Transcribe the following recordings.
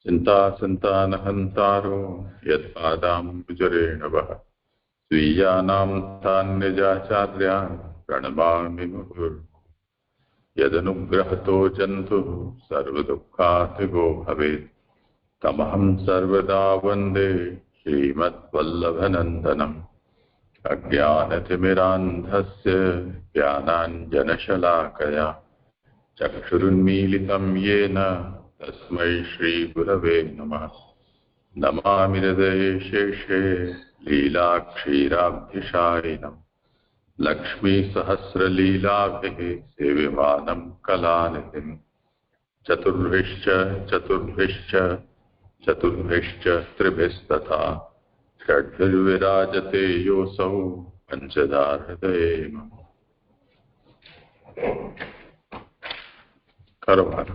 चिन्तासन्तानहन्तारो यत्पादाम्बुजरेण वः स्वीयानां तान्निजाचार्यान् प्रणमामि मुहुर्मुहुः। यदनुग्रहतो जन्तुः सर्वदुःखातिगो भवेत् तमहं सर्वदा वन्दे श्रीमद्वल्लभनन्दनम्। अज्ञानतिमिरान्धस्य ज्ञानाञ्जनशलाकया चक्षुरुन्मीलितं येन तस्मै श्रीगुरवे नमः। नमामि हृदये शेषे लीलाक्षीराब्धिशायिनम् लक्ष्मीसहस्रलीलाभिः सेव्यमानं कलानिधिम्। चतुर्भिश्च त्रिभिस्तथा षड्भिर्विराजते योऽसौ पञ्चधा हृदये मम। करवार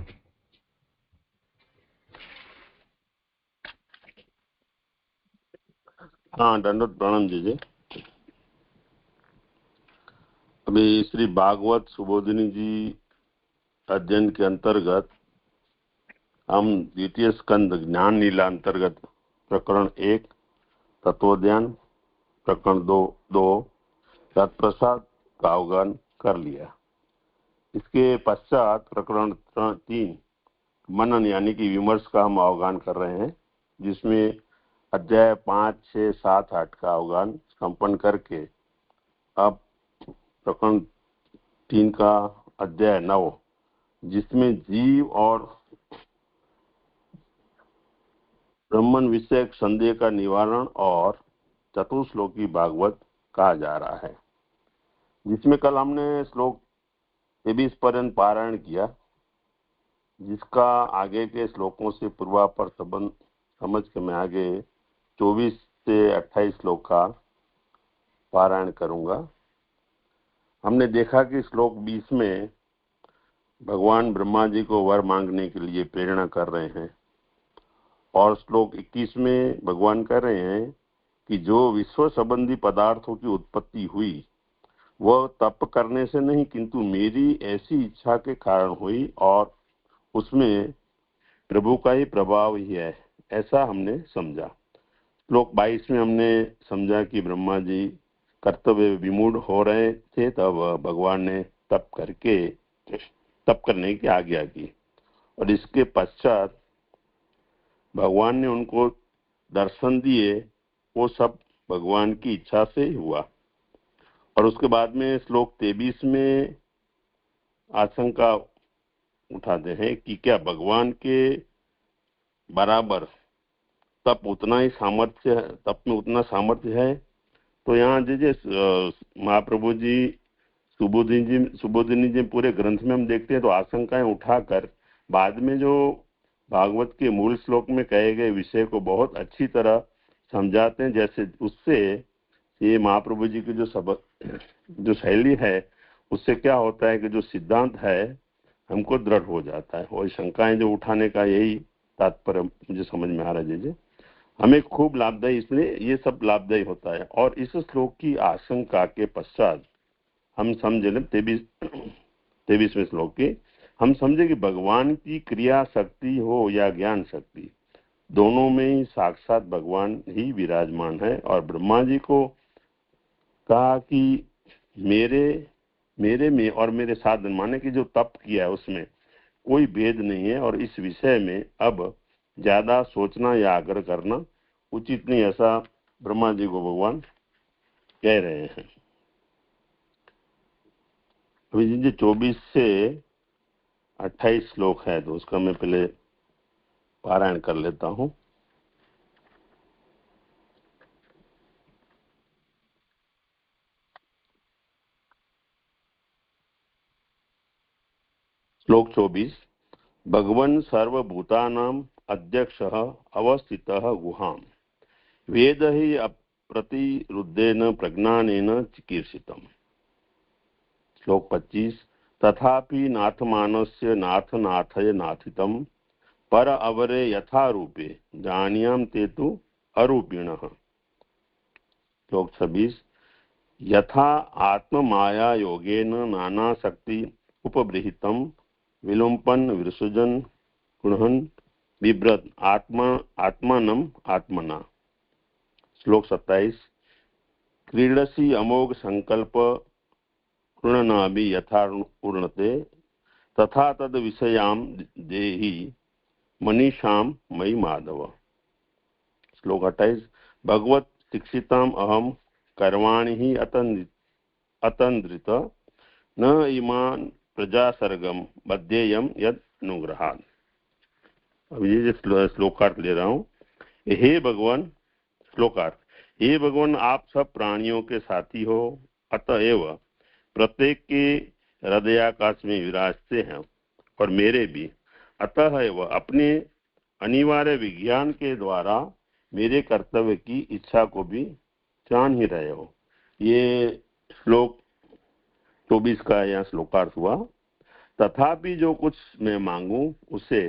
हाँ, दंडोत प्रणाम दीजिए। अभी श्री भागवत सुबोधिनी जी अध्ययन के अंतर्गत हम द्वितीय स्कंद ज्ञान लीला अंतर्गत प्रकरण 1 तत्वज्ञान, प्रकरण 2 तत्प्रसाद का अवगाहन कर लिया। इसके पश्चात प्रकरण 3 मनन यानी कि विमर्श का हम अवगाहन कर रहे हैं, जिसमें अध्याय 5, 6, 7, 8 का अवगाहन संपन्न करके अब प्रकरण 3 का अध्याय 9, जिसमें जीव और ब्रह्मन विषयक संदेह का निवारण और चतुश्लोकी भागवत कहा जा रहा है, जिसमें कल हमने श्लोक 23 पर्यंत पारायण किया, जिसका आगे के श्लोकों से पूर्वापर संबंध समझ के मैं आगे 24 से 28 श्लोक का पारायण करूंगा। हमने देखा कि श्लोक 20 में भगवान ब्रह्मा जी को वर मांगने के लिए प्रेरणा कर रहे हैं, और श्लोक 21 में भगवान कह रहे हैं कि जो विश्व संबंधी पदार्थों की उत्पत्ति हुई वह तप करने से नहीं, किंतु मेरी ऐसी इच्छा के कारण हुई, और उसमें प्रभु का ही प्रभाव ही है, ऐसा हमने समझा। श्लोक 22 में हमने समझा कि ब्रह्मा जी कर्तव्य विमूढ़ हो रहे थे, तब भगवान ने तप करने की आज्ञा की, और इसके पश्चात भगवान ने उनको दर्शन दिए। वो सब भगवान की इच्छा से हुआ। और उसके बाद में श्लोक 23 में आशंका उठाते हैं कि क्या भगवान के बराबर तप में उतना सामर्थ्य है। तो यहाँ महाप्रभु जी सुबोधिनी जी पूरे ग्रंथ में हम देखते हैं तो आशंकाएं उठाकर बाद में जो भागवत के मूल श्लोक में कहे गए विषय को बहुत अच्छी तरह समझाते हैं। जैसे उससे ये महाप्रभु जी की जो शैली है, उससे क्या होता है कि जो सिद्धांत है हमको दृढ़ हो जाता है, और शंकाएं जो उठाने का यही तात्पर्य मुझे समझ में आ रहा है। जी हमें खूब लाभदायी, इसलिए ये सब लाभदायी होता है। और इस श्लोक की आशंका के पश्चात हम समझे 23वें श्लोक के हम समझे कि भगवान की क्रिया शक्ति हो या ज्ञान शक्ति, दोनों में ही साक्षात भगवान ही विराजमान है। और ब्रह्मा जी को कहा कि मेरे में और मेरे साधन माने कि जो तप किया है उसमें कोई भेद नहीं है, और इस विषय में अब ज्यादा सोचना या आग्रह करना उचित नहीं, ऐसा ब्रह्मा जी को भगवान कह रहे हैं। अभी जी 24 से 28 श्लोक है, तो उसका मैं पहले पारायण कर लेता हूं। श्लोक 24। भगवन् सर्वभूतानां अध्यक्षः अवस्थितः गुहां वेद ही अप्रतिरुद्धेन प्रज्ञानेन चिकीर्षितम्। श्लोक 25। तथापि नाथमानस्य नाथनाथय नाथितम् पर अवरे यथा रूपे जानियाम ते तु अरूपिणः। श्लोक 26। यथा आत्ममाया योगेन नाना शक्ति उपबृहितम् विलुम्पन विसृजन गुणहन बिभ्रत आत्मानम आत्मना। श्लोक 27। क्रीडसी अमोघ संकल्प कृणनाभि यथा उर्णते तथा तद विषयाम देहि मनीषाम मयि माधव। श्लोक 28। भगवत शिक्षिताम अहम कर्वाणि ही अतंद्रित न इमान प्रजासर्गम बद्धेयम यद अनुग्रहात्। अब ये श्लोकार्थ ले रहा हूँ। हे भगवान, श्लोकार्थ, हे भगवान, आप सब प्राणियों के साथी हो, अतएव प्रत्येक के हृदयाकाश में विराजते हैं और मेरे भी। अतः एव अपने अनिवार्य विज्ञान के द्वारा मेरे कर्तव्य की इच्छा को भी जान ही रहे हो। ये श्लोक 24 का यहाँ श्लोकार्थ हुआ। तथापि जो कुछ मैं मांगू उसे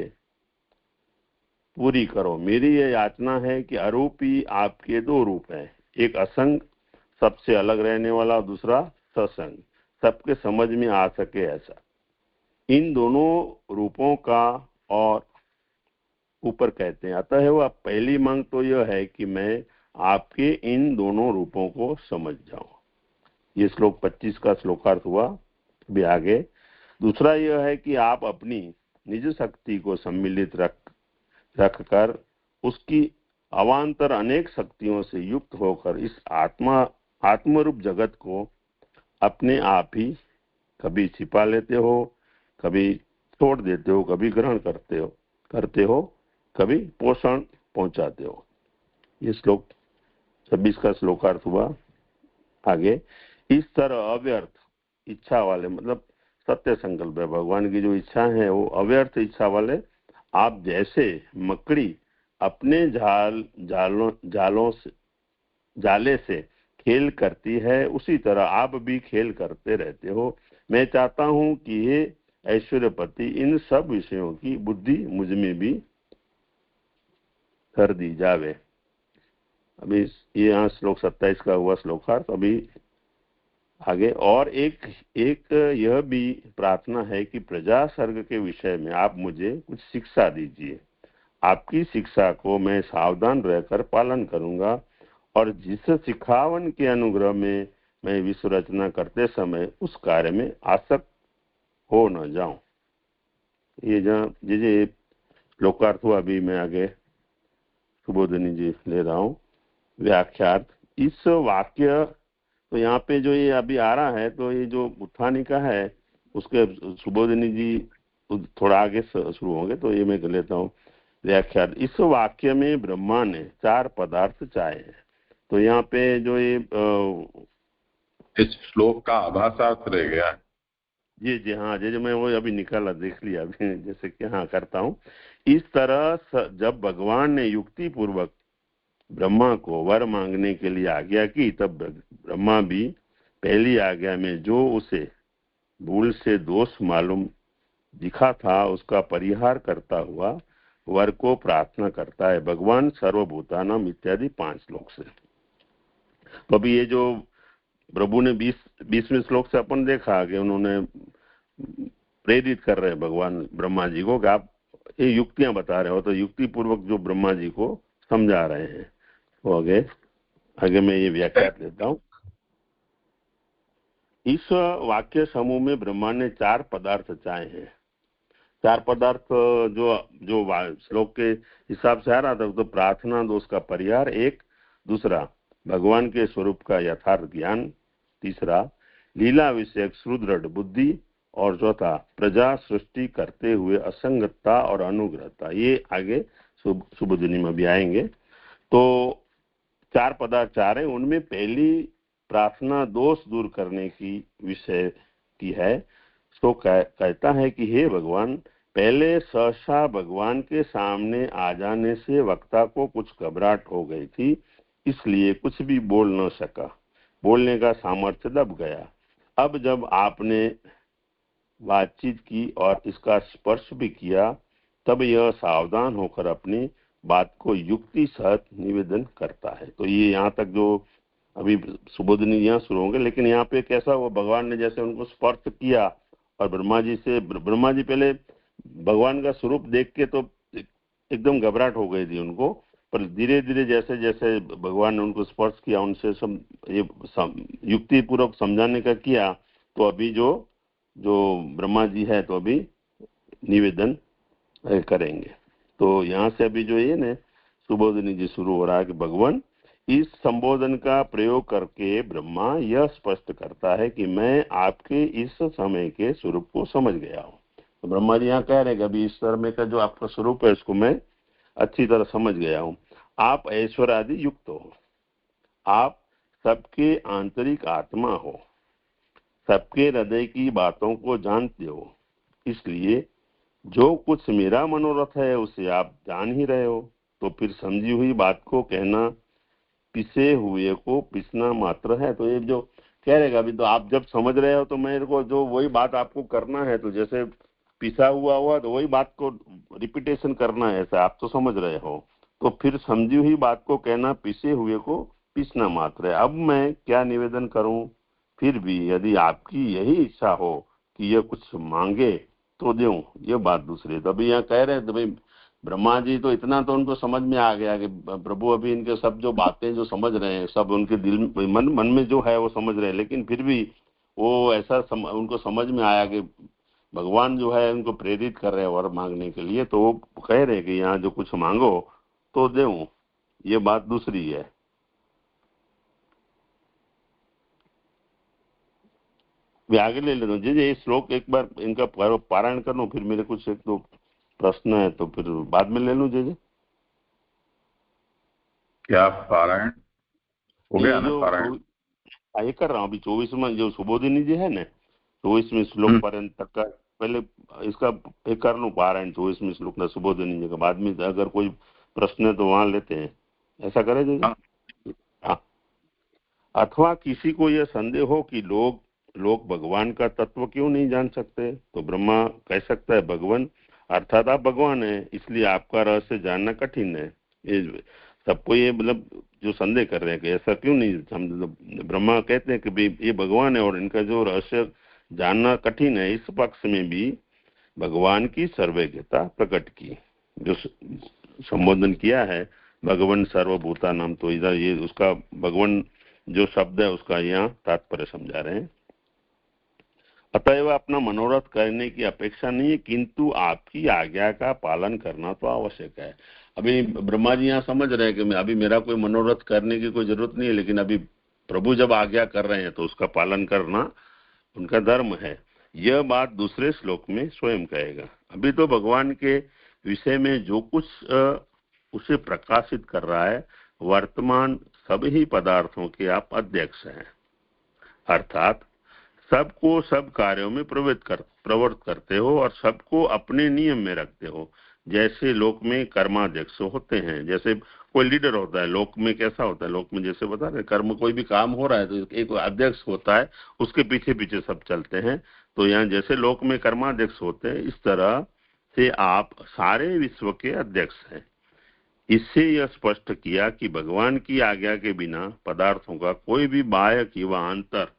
पूरी करो। मेरी यह याचना है कि अरूपी आपके दो रूप हैं, एक असंग सबसे अलग रहने वाला, दूसरा सत्संग सबके समझ में आ सके ऐसा। इन दोनों रूपों का और ऊपर कहते हैं। अतः वह पहली मांग तो यह है कि मैं आपके इन दोनों रूपों को समझ जाऊं। ये श्लोक 25 का श्लोकार्थ हुआ। भी आगे दूसरा यह है कि आप अपनी निज शक्ति को सम्मिलित रखकर उसकी अवान्तर अनेक शक्तियों से युक्त होकर इस आत्मरूप जगत को अपने आप ही कभी छिपा लेते हो, कभी छोड़ देते हो, कभी ग्रहण करते हो, कभी पोषण पहुंचाते हो। ये श्लोक 26 का श्लोकार्थ हुआ। आगे इस तरह अव्यर्थ इच्छा वाले, मतलब सत्य संकल्प है, भगवान की जो इच्छा है वो अव्यर्थ इच्छा वाले, आप जैसे मकड़ी अपने जाले से खेल करती है उसी तरह आप भी खेल करते रहते हो। मैं चाहता हूं कि ये ऐश्वर्यपति इन सब विषयों की बुद्धि मुझ में भी कर दी जावे। अभी ये यहाँ श्लोक 27 का हुआ श्लोकार्थ। अभी आगे और एक यह भी प्रार्थना है कि प्रजा सर्ग के विषय में आप मुझे कुछ शिक्षा दीजिए। आपकी शिक्षा को मैं सावधान रहकर पालन करूंगा और जिस सिखावन के अनुग्रह में मैं विश्व रचना करते समय उस कार्य में आसक्त हो न जाऊं। ये जहाँ जी श्लोकार्थ हुआ। अभी मैं आगे सुबोधनी जी ले रहा हूँ व्याख्यार्थ। इस वाक्य तो यहाँ पे जो ये अभी आ रहा है, तो ये जो उत्थानी का है उसके सुबोधनी जी थोड़ा आगे शुरू होंगे, तो ये मैं कर लेता हूँ व्याख्यार्थ। इस वाक्य में ब्रह्मा ने 4 पदार्थ चाहे हैं। तो यहाँ पे जो ये इस श्लोक का आभासार्थ रह गया है। जी हाँ, जी मैं वो अभी निकाला, देख लिया अभी, जैसे कि हाँ करता हूँ। इस तरह जब भगवान ने युक्ति पूर्वक ब्रह्मा को वर मांगने के लिए आज्ञा की, तब ब्रह्मा भी पहली आज्ञा में जो उसे भूल से दोष मालूम दिखा था उसका परिहार करता हुआ वर को प्रार्थना करता है। भगवान सर्वभूतानाम इत्यादि 5 श्लोक से। तो अभी ये जो प्रभु ने 20वें श्लोक से अपन देखा कि उन्होंने प्रेरित कर रहे हैं भगवान ब्रह्मा जी को कि आप ये युक्तियां बता रहे हो, तो युक्ति पूर्वक जो ब्रह्मा जी को समझा रहे हैं। तो आगे मैं ये व्याख्या देता हूँ। इस वाक्य समूह में ब्रह्मा ने 4 पदार्थ चाहे हैं। 4 पदार्थ जो श्लोक के हिसाब से आ रहा था, तो प्रार्थना दोष का परिहार एक, दूसरा भगवान के स्वरूप का यथार्थ ज्ञान, तीसरा लीला विषयक सुदृढ़ बुद्धि, और चौथा प्रजा सृष्टि करते हुए असंगतता और अनुग्रहता। ये आगे सुबोधनी में भी आएंगे। तो 4 पदार्थ 4 है। उनमें पहली प्रार्थना दोष दूर करने की विषय की है। तो कहता है कि हे भगवान, पहले सहसा भगवान के सामने आ जाने से वक्ता को कुछ घबराहट हो गई थी, इसलिए कुछ भी बोल न सका, बोलने का सामर्थ्य दब गया। अब जब आपने बातचीत की और इसका स्पर्श भी किया, तब यह सावधान होकर अपनी बात को युक्ति सहित निवेदन करता है। तो ये यहाँ तक जो अभी सुबोधनी यहाँ शुरू होंगे, लेकिन यहाँ पे कैसा हुआ, भगवान ने जैसे उनको स्पर्श किया और ब्रह्मा जी पहले भगवान का स्वरूप देख के तो एकदम घबराहट हो गई थी उनको, पर धीरे धीरे जैसे जैसे भगवान ने उनको स्पर्श किया, उनसे सब ये युक्ति पूर्वक समझाने का किया, तो अभी जो ब्रह्मा जी है तो अभी निवेदन करेंगे। तो यहाँ से अभी जो ये ना सुबोधनी जी शुरू हो रहा है कि भगवान इस संबोधन का प्रयोग करके ब्रह्मा यह स्पष्ट करता है कि मैं आपके इस समय के स्वरूप को समझ गया हूँ। तो ब्रह्मा जी यहाँ कह रहे हैं कि अभी इस समय का जो आपका स्वरूप है उसको मैं अच्छी तरह समझ गया हूँ। आप ऐश्वर्य आदि युक्त हो, आप सबके आंतरिक आत्मा हो, सबके हृदय की बातों को जानते हो, इसलिए जो कुछ मेरा मनोरथ है उसे आप जान ही रहे हो। तो फिर समझी हुई बात को कहना पिसे हुए को पिसना मात्र है। तो ये जो कह रहेगा अभी, तो आप जब समझ रहे हो तो मेरे को जो वही बात आपको करना है, तो जैसे पिसा हुआ तो वही बात को रिपीटेशन करना है, ऐसा आप तो समझ रहे हो। तो फिर समझी हुई बात को कहना पिसे हुए को पिसना मात्र है। अब मैं क्या निवेदन करूं, फिर भी यदि आपकी यही इच्छा हो कि यह कुछ मांगे तो दूं, ये बात दूसरी है। तो अभी यहाँ कह रहे हैं तो भाई ब्रह्मा जी तो इतना तो उनको समझ में आ गया कि प्रभु अभी इनके सब जो बातें जो समझ रहे हैं, सब उनके दिल मन में जो है वो समझ रहे हैं, लेकिन फिर भी वो ऐसा उनको समझ में आया कि भगवान जो है उनको प्रेरित कर रहे हैं वर मांगने के लिए। तो वो कह रहे हैं कि यहाँ जो कुछ मांगो तो दूं, ये बात दूसरी है। मैं आगे ले लेता हूँ जी। ये श्लोक एक बार इनका पारायण कर लूं, फिर मेरे कुछ एक दो प्रश्न है तो फिर बाद में ले लूं जी। क्या पारायण हो गया ना? जो पारायण ये कर रहा हूँ अभी 24वां जो सुबोधिनी जी है ना, 24वें श्लोक पर्यंत तक का पहले इसका एक कर लूं पारायण 24वें श्लोक का सुबोधिनी जी का, बाद में अगर कोई प्रश्न है तो वहां लेते हैं, ऐसा करें जी। हाँ। अथवा किसी को यह संदेह हो कि लोग भगवान का तत्व क्यों नहीं जान सकते, तो ब्रह्मा कह सकता है भगवान अर्थात आप भगवान है, इसलिए आपका रहस्य जानना कठिन है। ये सबको ये मतलब जो संदेह कर रहे हैं कि ऐसा क्यों नहीं, हम ब्रह्मा कहते हैं कि भाई ये भगवान है और इनका जो रहस्य जानना कठिन है। इस पक्ष में भी भगवान की सर्वज्ञता प्रकट की, जो संबोधन किया है भगवान सर्वभूता नाम, तो इधर ये उसका भगवान जो शब्द है उसका यहाँ तात्पर्य समझा रहे हैं। अतएव अपना मनोरथ करने की अपेक्षा नहीं है, किंतु आपकी आज्ञा का पालन करना तो आवश्यक है। अभी ब्रह्मा जी यहाँ समझ रहे हैं कि अभी मेरा कोई मनोरथ करने की कोई जरूरत नहीं है, लेकिन अभी प्रभु जब आज्ञा कर रहे हैं तो उसका पालन करना उनका धर्म है। यह बात दूसरे श्लोक में स्वयं कहेगा। अभी तो भगवान के विषय में जो कुछ उसे प्रकाशित कर रहा है, वर्तमान सभी पदार्थों के आप अध्यक्ष हैं, अर्थात सबको सब कार्यों में प्रवृत्त करते हो और सबको अपने नियम में रखते हो। जैसे लोक में कर्माध्यक्ष होते हैं, जैसे कोई लीडर होता है लोक में, कैसा होता है लोक में, जैसे बता रहे कर्म कोई भी काम हो रहा है तो एक अध्यक्ष होता है, उसके पीछे पीछे सब चलते हैं। तो यहाँ जैसे लोक में कर्माध्यक्ष होते हैं, इस तरह से आप सारे विश्व के अध्यक्ष हैं। इससे यह स्पष्ट किया कि भगवान की आज्ञा के बिना पदार्थों का कोई भी बाह्य किंवा आंतर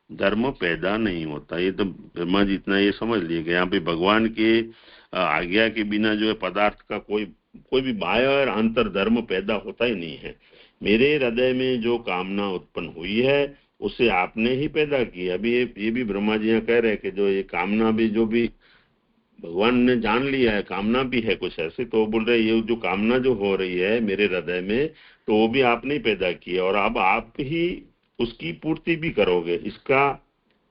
धर्म पैदा नहीं होता। ये तो ब्रह्मा जी इतना ये समझ लिए कि यहाँ पे भगवान के आज्ञा के बिना जो है पदार्थ का कोई भी बाह्य और आंतर धर्म पैदा होता ही नहीं है। मेरे हृदय में जो कामना उत्पन्न हुई है उसे आपने ही पैदा की। अभी ये भी ब्रह्मा जी यहाँ कह रहे हैं कि जो ये कामना भी जो भी भगवान ने जान लिया है, कामना भी है कुछ ऐसे, तो बोल रहे ये जो कामना जो हो रही है मेरे हृदय में, तो वो भी आपने ही पैदा की है और अब आप ही उसकी पूर्ति भी करोगे, इसका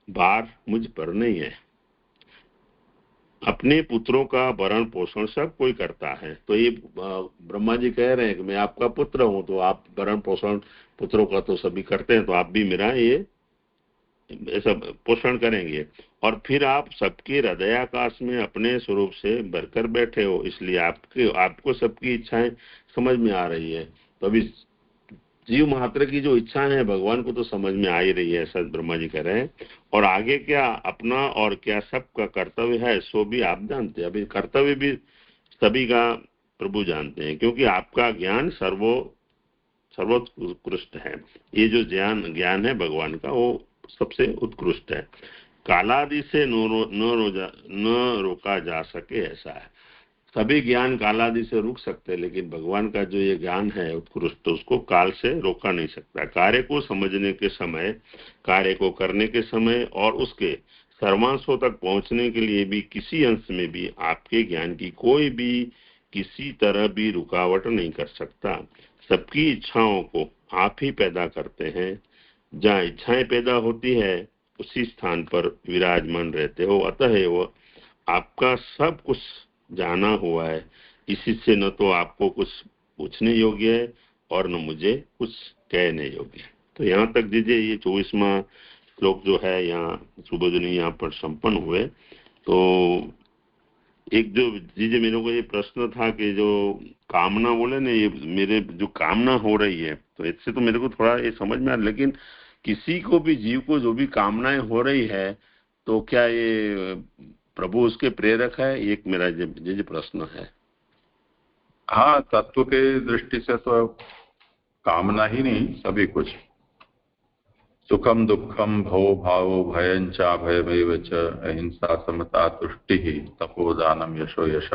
भार मुझ पर नहीं है। अपने पुत्रों का भरण पोषण सब कोई करता है। तो ये ब्रह्मा जी कह रहे हैं कि मैं आपका पुत्र हूं, तो आप भरण पोषण पुत्रों का तो सभी करते हैं, तो आप भी मेरा ये ऐसा पोषण करेंगे। और फिर आप सबके हृदयाकाश में अपने स्वरूप से भरकर बैठे हो, इसलिए आपको सबकी इच्छाएं समझ में आ रही है। तो अभी जीव मात्र की जो इच्छाएं हैं भगवान को तो समझ में आ ही रही है, ऐसा ब्रह्मा जी कह रहे हैं। और आगे क्या अपना और क्या सबका कर्तव्य है सो भी आप जानते हैं। अभी कर्तव्य भी सभी का प्रभु जानते हैं, क्योंकि आपका ज्ञान सर्वोत्कृष्ट है। ये जो ज्ञान है भगवान का वो सबसे उत्कृष्ट है, कालादि से न रोका जा सके ऐसा है। सभी ज्ञान काल आदि से रुक सकते हैं, लेकिन भगवान का जो ये ज्ञान है उत्कृष्ट, तो उसको काल से रोका नहीं सकता। कार्य को समझने के समय, कार्य को करने के समय और उसके सर्वांशों तक पहुंचने के लिए भी किसी अंश में भी आपके ज्ञान की कोई भी किसी तरह भी रुकावट नहीं कर सकता। सबकी इच्छाओं को आप ही पैदा करते हैं। जहाँ इच्छाएं पैदा होती है उसी स्थान पर विराजमान रहते हो। अतः वो आपका सब कुछ जाना हुआ है, इसी से न तो आपको कुछ पूछने योग्य है और न मुझे कुछ कहने योग्य है। तो यहाँ तक दीजिए ये 24वां श्लोक जो है यहाँ सुबोधनी यहाँ पर संपन्न हुए। तो एक जो दीजिए मेरे को ये प्रश्न था कि जो कामना बोले ना, ये मेरे जो कामना हो रही है, तो इससे तो मेरे को थोड़ा ये समझ में आ, लेकिन किसी को भी जीव को जो भी कामनाएं हो रही है तो क्या ये प्रभु उसके प्रेरक है? एक मेरा ये प्रश्न है। हाँ, तत्व के दृष्टि से तो कामना ही नहीं, सभी कुछ, सुखम दुखम भवो भावो भयंचा भयमेव च अहिंसा समता तुष्टि तपोदानम यशो यश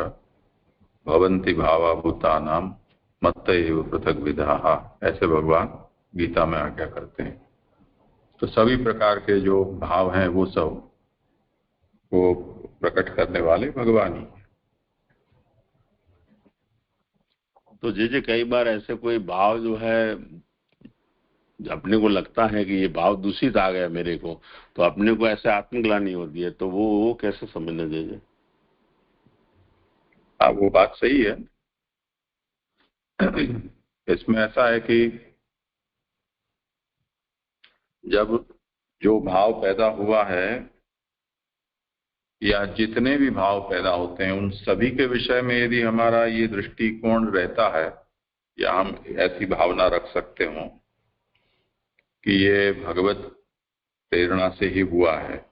भवन्ति भावा भूतानाम मत्तैव पृथक विधाः, ऐसे भगवान गीता में आज्ञा करते हैं। तो सभी प्रकार के जो भाव हैं वो सब को प्रकट करने वाले भगवान ही। तो जे कई बार ऐसे कोई भाव जो है अपने को लगता है कि ये भाव दूषित आ गया मेरे को, तो अपने को ऐसे आत्मग्लानि होती है, तो वो कैसे समझने दीजिए? वो बात सही है। इसमें ऐसा है कि जब जो भाव पैदा हुआ है या जितने भी भाव पैदा होते हैं उन सभी के विषय में यदि हमारा ये दृष्टिकोण रहता है या हम ऐसी भावना रख सकते हो कि ये भगवत प्रेरणा से ही हुआ है,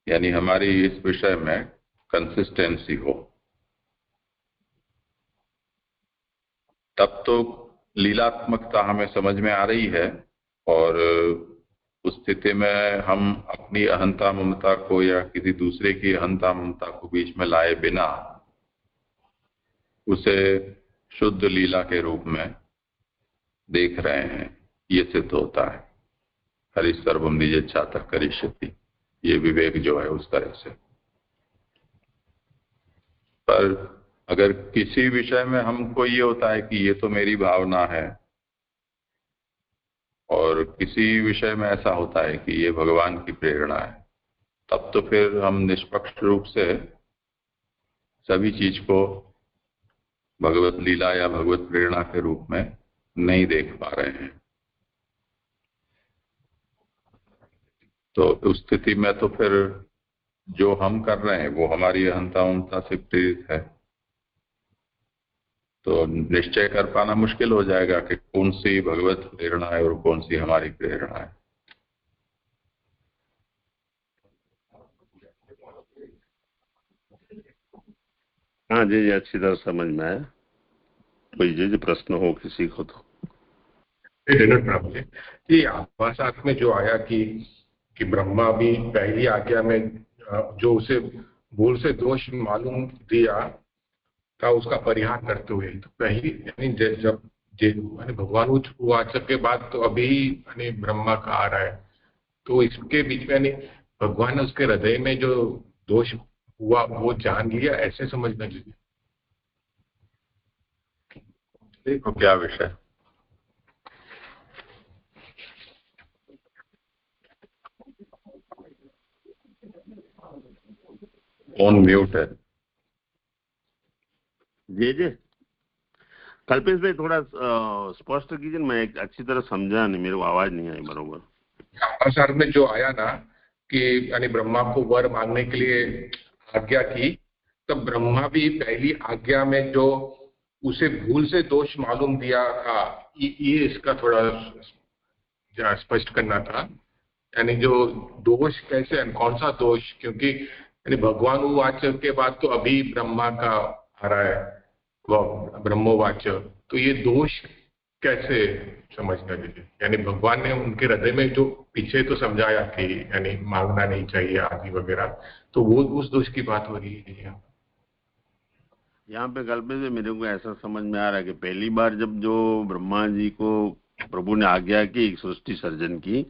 यानी हमारी इस विषय में कंसिस्टेंसी हो, तब तो लीलात्मकता हमें समझ में आ रही है। और उस स्थिति में हम अपनी अहंता ममता को या किसी दूसरे की अहंता ममता को बीच में लाए बिना उसे शुद्ध लीला के रूप में देख रहे हैं, ये सिद्ध होता है। हरि सर्वम निजेच्छातः करिष्यति, ये विवेक जो है उस तरह से। पर अगर किसी विषय में हमको ये होता है कि ये तो मेरी भावना है, और किसी विषय में ऐसा होता है कि ये भगवान की प्रेरणा है, तब तो फिर हम निष्पक्ष रूप से सभी चीज को भगवत लीला या भगवत प्रेरणा के रूप में नहीं देख पा रहे हैं। तो उस स्थिति में तो फिर जो हम कर रहे हैं वो हमारी अहंता ममता से प्रेरित है, तो निश्चय कर पाना मुश्किल हो जाएगा कि कौन सी भगवत प्रेरणा है और कौन सी हमारी प्रेरणा है। हाँ जी, अच्छी तरह समझ में आया। कोई जी प्रश्न हो किसी को तो? जी, आभासात में जो आया कि ब्रह्मा भी पहली आज्ञा में जो उसे भूल से दोष मालूम दिया था उसका परिहार करते हुए, तो पहली यानी जब भगवान उच्च के बाद तो अभी यानी ब्रह्मा का आ रहा है, तो इसके बीच में यानी भगवान ने उसके हृदय में जो दोष हुआ वो जान लिया, ऐसे समझना चाहिए। देखो क्या विषय, कौन म्यूट है? जी कल्पेश भाई थोड़ा स्पष्ट कीजिए, मैं एक अच्छी तरह समझा नहीं, मेरे को आवाज नहीं आई बरोबर। आभासात में जो आया ना कि यानी ब्रह्मा को वर मांगने के लिए आज्ञा की, तब ब्रह्मा भी पहली आज्ञा में जो उसे भूल से दोष मालूम दिया था, ये इसका थोड़ा स्पष्ट करना था। यानी जो दोष कैसे, कौन सा दोष, क्योंकि यानी भगवान उवाच के बाद तो अभी ब्रह्मा का आ रहा है वो ब्रह्मोवाच, तो ये दोष कैसे समझना चाहिए? यानी भगवान ने उनके हृदय में जो पीछे तो समझाया कि यानी मांगना नहीं चाहिए आदि वगैरह, तो वो उस दोष की बात हो रही है यहाँ पे कल्पना से मेरे को ऐसा समझ में आ रहा है कि पहली बार जब जो ब्रह्मा जी को प्रभु ने आज्ञा की सृष्टि सर्जन की,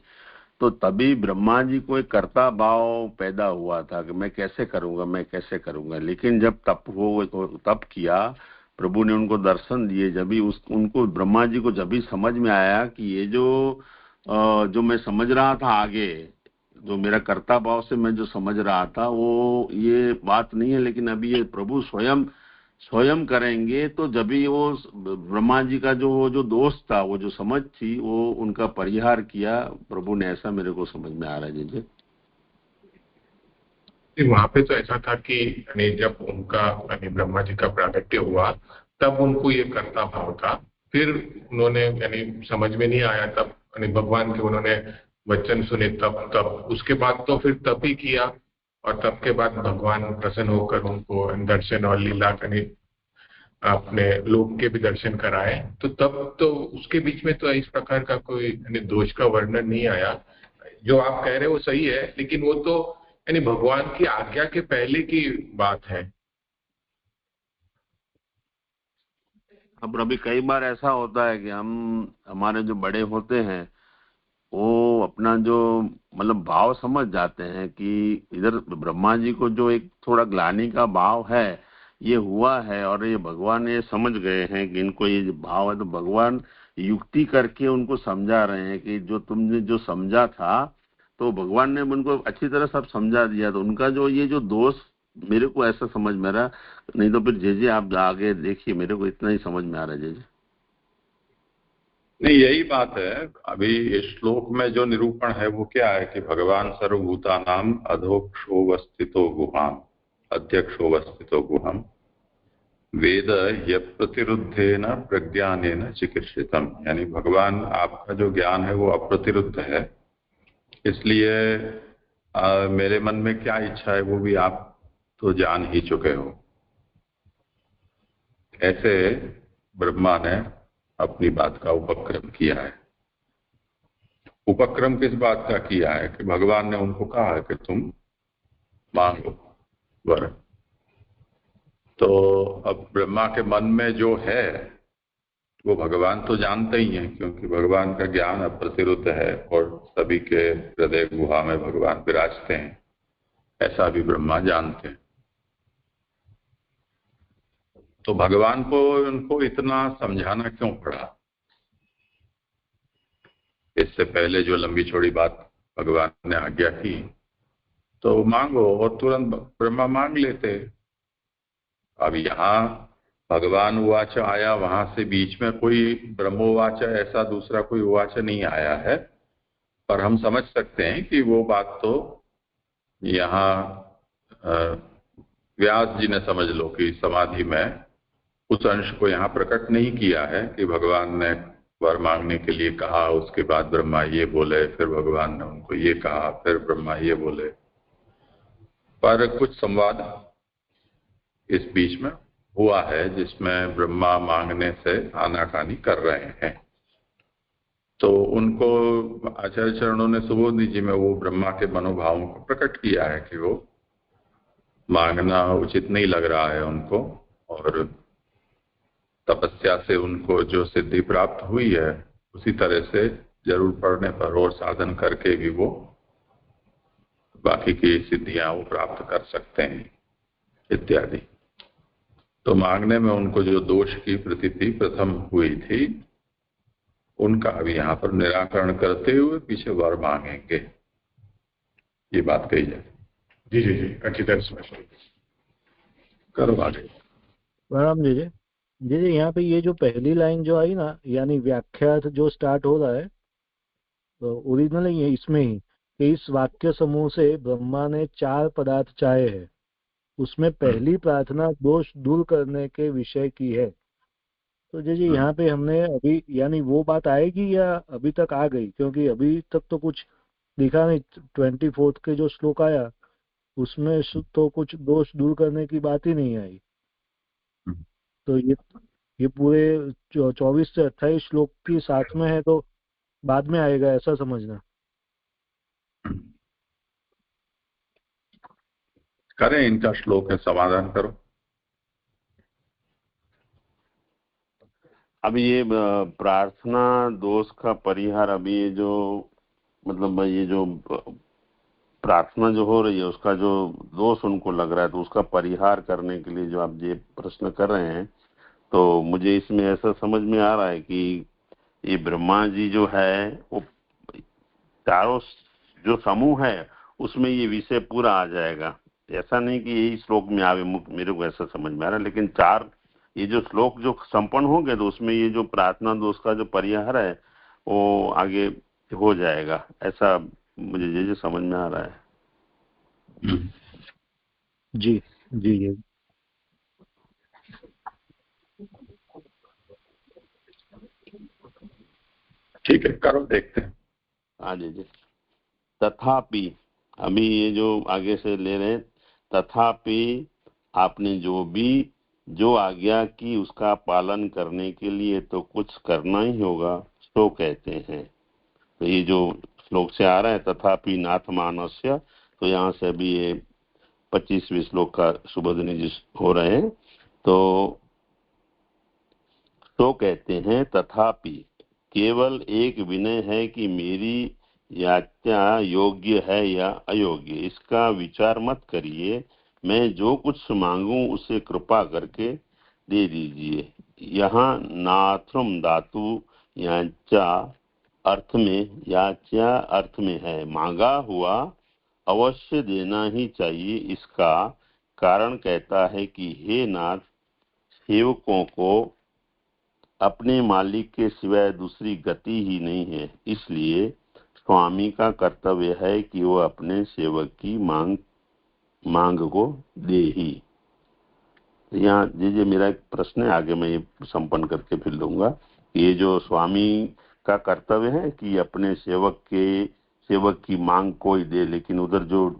तो तभी ब्रह्मा जी को एक कर्ता भाव पैदा हुआ था कि मैं कैसे करूंगा, मैं कैसे करूंगा। लेकिन जब तप किया, प्रभु ने उनको दर्शन दिए, जब भी उनको ब्रह्मा जी को जब भी समझ में आया कि ये जो मैं समझ रहा था आगे, जो मेरा कर्ता भाव से मैं जो समझ रहा था वो ये बात नहीं है, लेकिन अभी ये प्रभु स्वयं करेंगे, तो जब भी वो ब्रह्मा जी का जो दोष था, वो जो समझ थी, वो उनका परिहार किया प्रभु ने, ऐसा मेरे को समझ में आ रहा है जी। वहां पे तो ऐसा था कि यानी जब उनका यानी ब्रह्मा जी का प्रागट्य हुआ तब उनको ये कर्ता भाव था, फिर उन्होंने यानी समझ में नहीं आया, तब यानी भगवान के उन्होंने वचन सुने, तब उसके बाद तो फिर तप ही किया, और तब के बाद भगवान प्रसन्न होकर उनको दर्शन और लीला यानी अपने लोक के भी दर्शन कराए। तो तब तो उसके बीच में तो इस प्रकार का कोई यानी दोष का वर्णन नहीं आया। जो आप कह रहे हो वो सही है, लेकिन वो तो यानी भगवान की आज्ञा के पहले की बात है। अब अभी कई बार ऐसा होता है कि हमारे जो बड़े होते हैं वो अपना जो मतलब भाव समझ जाते हैं कि इधर ब्रह्मा जी को जो एक थोड़ा ग्लानि का भाव है ये हुआ है, और ये भगवान ये समझ गए हैं कि इनको ये भाव है, तो भगवान युक्ति करके उनको समझा रहे हैं कि जो तुमने जो समझा था, तो भगवान ने उनको अच्छी तरह सब समझा दिया, तो उनका जो दोष मेरे को ऐसा समझ में आ रहा। नहीं तो फिर जे आप आगे देखिए, मेरे को इतना ही समझ में आ रहा है जे। नहीं, यही बात है। अभी इस श्लोक में जो निरूपण है वो क्या है कि भगवान सर्वभूतानाम अधोक्षोवस्थितो गुहाम अध्यक्षोवस्थितो गुहम वेद यप्रतिरुद्धेन प्रज्ञानेन चिकित्सितम। यानी भगवान आपका जो ज्ञान है वो अप्रतिरुद्ध है, इसलिए मेरे मन में क्या इच्छा है वो भी आप तो जान ही चुके हो। ऐसे ब्रह्मा ने अपनी बात का उपक्रम किया है। उपक्रम किस बात का किया है कि भगवान ने उनको कहा है कि तुम मांगो वर। तो अब ब्रह्मा के मन में जो है वो भगवान तो जानते ही हैं, क्योंकि भगवान का ज्ञान अप्रतिरुद्ध है और सभी के हृदय गुहा में भगवान विराजते हैं, ऐसा भी ब्रह्मा जानते हैं। तो भगवान को उनको इतना समझाना क्यों पड़ा? इससे पहले जो लंबी चौड़ी बात भगवान ने आज्ञा की, तो मांगो, और तुरंत ब्रह्मा मांग लेते। अब यहाँ भगवान उवाच आया, वहां से बीच में कोई ब्रह्मोवाच ऐसा दूसरा कोई उवाच नहीं आया है, पर हम समझ सकते हैं कि वो बात तो यहाँ व्यास जी ने समझ लो कि समाधि में उस अंश को यहाँ प्रकट नहीं किया है कि भगवान ने वर मांगने के लिए कहा, उसके बाद ब्रह्मा ये बोले, फिर भगवान ने उनको ये कहा, फिर ब्रह्मा ये बोले, पर कुछ संवाद इस बीच में हुआ है जिसमें ब्रह्मा मांगने से आनाकानी कर रहे हैं। तो उनको आचार्य चरणों ने सुबोधि जी में वो ब्रह्मा के मनोभावों को प्रकट किया है कि वो मांगना उचित नहीं लग रहा है उनको, और तपस्या से उनको जो सिद्धि प्राप्त हुई है उसी तरह से जरूर पड़ने पर और साधन करके भी वो बाकी की सिद्धियां वो प्राप्त कर सकते हैं इत्यादि। तो मांगने में उनको जो दोष की प्रतीति प्रथम हुई थी उनका अभी यहाँ पर निराकरण करते हुए पीछे वर मांगेंगे, ये बात कही जाए। जी जी जी, अच्छी तरह से करो आगे। प्रणाम जी जी। जी जी, यहाँ पे ये जो पहली लाइन जो आई ना, यानी व्याख्यात जो स्टार्ट हो रहा है, तो ओरिजिनल ही है इसमें ही कि इस वाक्य समूह से ब्रह्मा ने 4 पदार्थ चाहे हैं। उसमें पहली प्रार्थना दोष दूर करने के विषय की है। तो जी यहाँ पे हमने अभी यानी वो बात आएगी या अभी तक आ गई? क्योंकि अभी तक तो कुछ लिखा नहीं। 24 के जो श्लोक आया उसमें तो कुछ दोष दूर करने की बात ही नहीं आई। तो ये ये पूरे 24 से 28 श्लोक की साथ में है, तो बाद में आएगा ऐसा समझना। करें, इनका श्लोक है, समाधान करो। अभी ये प्रार्थना दोष का परिहार, अभी ये जो मतलब ये जो प्रार्थना जो हो रही है उसका जो दोष उनको लग रहा है, तो उसका परिहार करने के लिए जो आप ये प्रश्न कर रहे हैं, तो मुझे इसमें ऐसा समझ में आ रहा है कि ये ब्रह्मा जी जो है वो चारों जो समूह है उसमें ये विषय पूरा आ जाएगा। ऐसा नहीं कि यही श्लोक में आवे, मेरे को ऐसा समझ में आ रहा है। लेकिन चार ये जो श्लोक जो संपन्न हो गए तो उसमें ये जो प्रार्थना दोष का जो परिहार है वो आगे हो जाएगा, ऐसा मुझे ये समझ में आ रहा है। जी जी जी। ठीक है, करो, देखते हैं। हाँ जी जी। तथापि, अभी ये जो आगे से ले रहे हैं, तथापि आपने जो आज्ञा की उसका पालन करने के लिए तो कुछ करना ही होगा, तो कहते हैं। तो ये जो श्लोक से आ रहा है तथापि नाथ मानस्य, तो यहाँ से अभी ये 25वें श्लोक का सुबोधनी जी हो रहे हैं। तो कहते हैं तथापि केवल एक विनय है कि मेरी याचना योग्य है या अयोग्य, इसका विचार मत करिए। मैं जो कुछ मांगूं उसे कृपा करके दे दीजिए। यहाँ नाथ्रम धातु याचा अर्थ में है, मांगा हुआ अवश्य देना ही चाहिए। इसका कारण कहता है कि हे नाथ, सेवकों को अपने मालिक के सिवाय दूसरी गति ही नहीं है, इसलिए स्वामी का कर्तव्य है कि वो अपने सेवक की मांग को दे ही। यहाँ जी मेरा एक प्रश्न है, आगे मैं ये संपन्न करके फिर लूंगा। ये जो स्वामी का कर्तव्य है कि अपने सेवक की मांग को ही दे, लेकिन उधर जो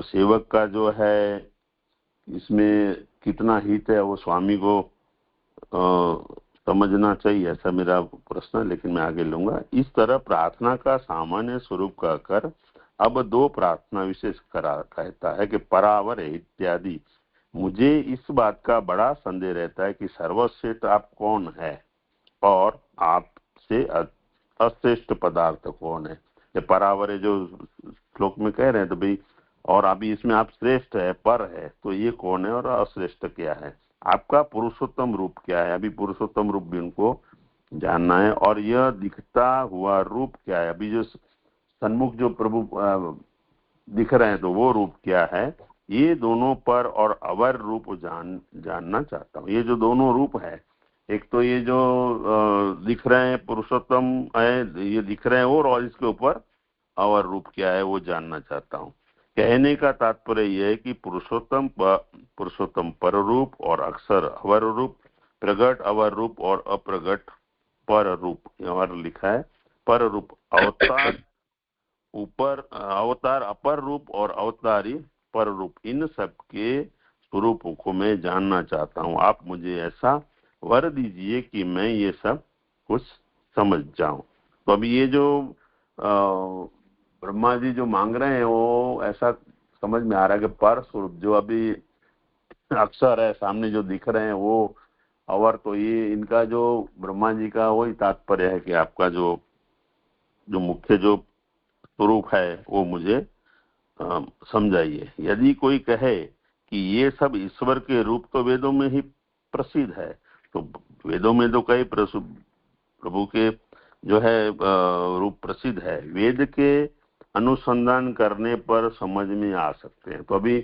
सेवक का जो है इसमें कितना हित है वो स्वामी को समझना चाहिए, ऐसा मेरा प्रश्न है, लेकिन मैं आगे लूंगा। इस तरह प्रार्थना का सामान्य स्वरूप कहकर अब दो प्रार्थना विशेष कहता है कि परावर इत्यादि। मुझे इस बात का बड़ा संदेह रहता है कि सर्वश्रेष्ठ आप कौन है और आपसे अश्रेष्ठ पदार्थ कौन है। ये परावर जो श्लोक में कह रहे हैं, तो भाई और अभी इसमें आप श्रेष्ठ है, पर है, तो ये कौन है और अश्रेष्ठ क्या है, आपका पुरुषोत्तम रूप क्या है। अभी पुरुषोत्तम रूप भी उनको जानना है, और यह दिखता हुआ रूप क्या है। अभी जो सन्मुख जो प्रभु दिख रहे हैं तो वो रूप क्या है, ये दोनों पर और अवर रूप जानना चाहता हूँ। ये जो दोनों रूप है, एक तो ये जो दिख रहे हैं पुरुषोत्तम है, ये दिख रहे हैं, और इसके ऊपर अवर रूप क्या है वो जानना चाहता हूँ। कहने का तात्पर्य यह है कि पुरुषोत्तम पर रूप और अक्षर अवर रूप, प्रगट अवर रूप और अप्रगट पर रूप, यहाँ लिखा है पर रूप, अवतार अपर रूप और अवतारी पर रूप, इन सब के स्वरूपों को मैं जानना चाहता हूँ। आप मुझे ऐसा वर दीजिए कि मैं ये सब कुछ समझ जाऊं। तो अभी ये जो ब्रह्मा जी जो मांग रहे हैं वो ऐसा समझ में आ रहा है कि पर स्वरूप जो अभी अक्षर है सामने जो दिख रहे हैं वो अवर, तो ये इनका जो ब्रह्मा जी का वही तात्पर्य है कि आपका जो मुख्य जो स्वरूप है वो मुझे समझाइए। यदि कोई कहे कि ये सब ईश्वर के रूप तो वेदों में ही प्रसिद्ध है, तो वेदों में तो कई प्रभु के जो है रूप प्रसिद्ध है, वेद के अनुसंधान करने पर समझ में आ सकते हैं। तो अभी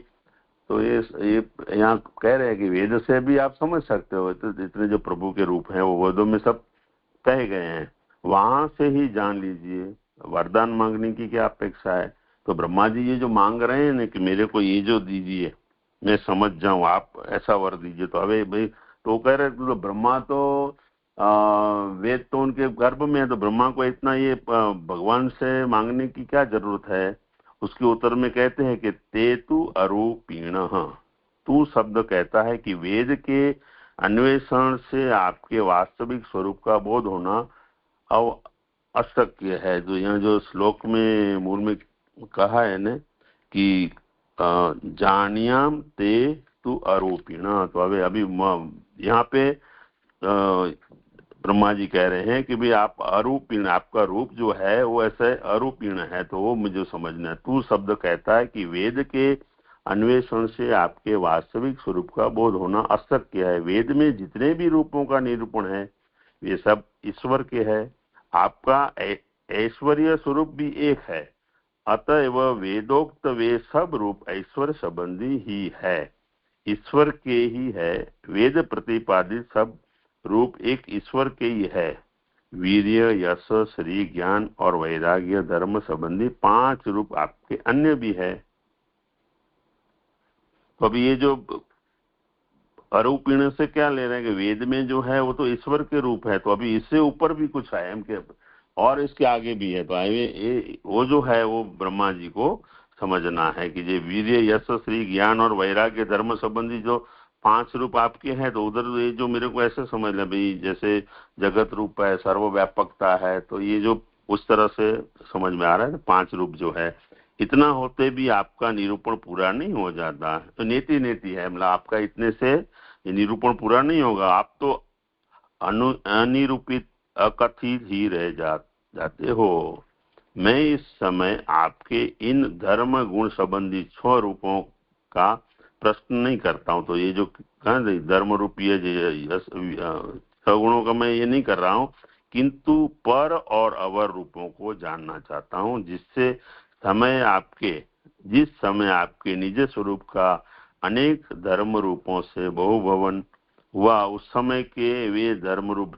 तो ये यहाँ कह रहे हैं कि वेद से भी आप समझ सकते हो, तो जितने जो प्रभु के रूप हैं वो वेदों में सब कहे गए हैं, वहां से ही जान लीजिए। वरदान मांगने की क्या अपेक्षा है। तो ब्रह्मा जी ये जो मांग रहे हैं ना कि मेरे को ये जो दीजिए मैं समझ जाऊं, आप ऐसा वर दीजिए, तो अबे भाई तो कह रहे तो ब्रह्मा तो वेद तो उनके गर्भ में है, तो ब्रह्मा को इतना ये भगवान से मांगने की क्या जरूरत है। उसके उत्तर में कहते हैं कि ते तु अरूपीण, तू शब्द कहता है कि वेद के अन्वेषण से आपके वास्तविक स्वरूप का बोध होना अशक्य है। जो यहाँ जो श्लोक में मूल में कहा है ना कि जानियाम ते तु अरूपिणा, तो अभी यहाँ पे ब्रह्मा जी कह रहे हैं कि भाई आप अरूपिण, आपका रूप जो है वो ऐसे अरूपिण है, तो वो मुझे समझना है। तू शब्द कहता है कि वेद के अन्वेषण से आपके वास्तविक स्वरूप का बोध होना अशक्य है। वेद में जितने भी रूपों का निरूपण है वे सब ईश्वर के है। आपका ऐश्वर्य स्वरूप भी एक है, अतएव वेदोक्त वे सब रूप ऐश्वर्य संबंधी ही है, ईश्वर के ही है। वेद प्रतिपादित सब रूप एक ईश्वर के ही है। वीर्य, यश, श्री, ज्ञान और वैराग्य धर्म संबंधी 5 रूप आपके अन्य भी है। तो अभी ये जो अरूपिण से क्या ले रहे हैं कि वेद में जो है वो तो ईश्वर के रूप है, तो अभी इससे ऊपर भी कुछ है हम के और इसके आगे भी है। तो वो जो है वो ब्रह्मा जी को समझना है कि ये वीर्य, यश, श्री, ज्ञान और वैराग्य धर्म संबंधी जो 5 रूप आपके हैं, तो उधर ये जो मेरे को ऐसे समझ ले भाई जैसे जगत रूप है, सर्वव्यापकता है, तो ये जो उस तरह से समझ में आ रहा है 5 रूप जो है, इतना होते भी आपका निरूपण पूरा नहीं हो जाता। तो नेति नेति है, मतलब आपका इतने से निरूपण पूरा नहीं होगा। आप तो अनिरूपित अकथित ही रह जाते हो। मैं इस समय आपके इन धर्म गुण संबंधी 6 रूपों का प्रश्न नहीं करता हूं। तो ये जो धर्म रूपीय 6 गुणों का मैं ये नहीं कर रहा हूं, किंतु पर और अवर रूपों को जानना चाहता हूं, जिस समय आपके निज स्वरूप का अनेक धर्म रूपों से बहुभवन हुआ, उस समय के वे धर्म रूप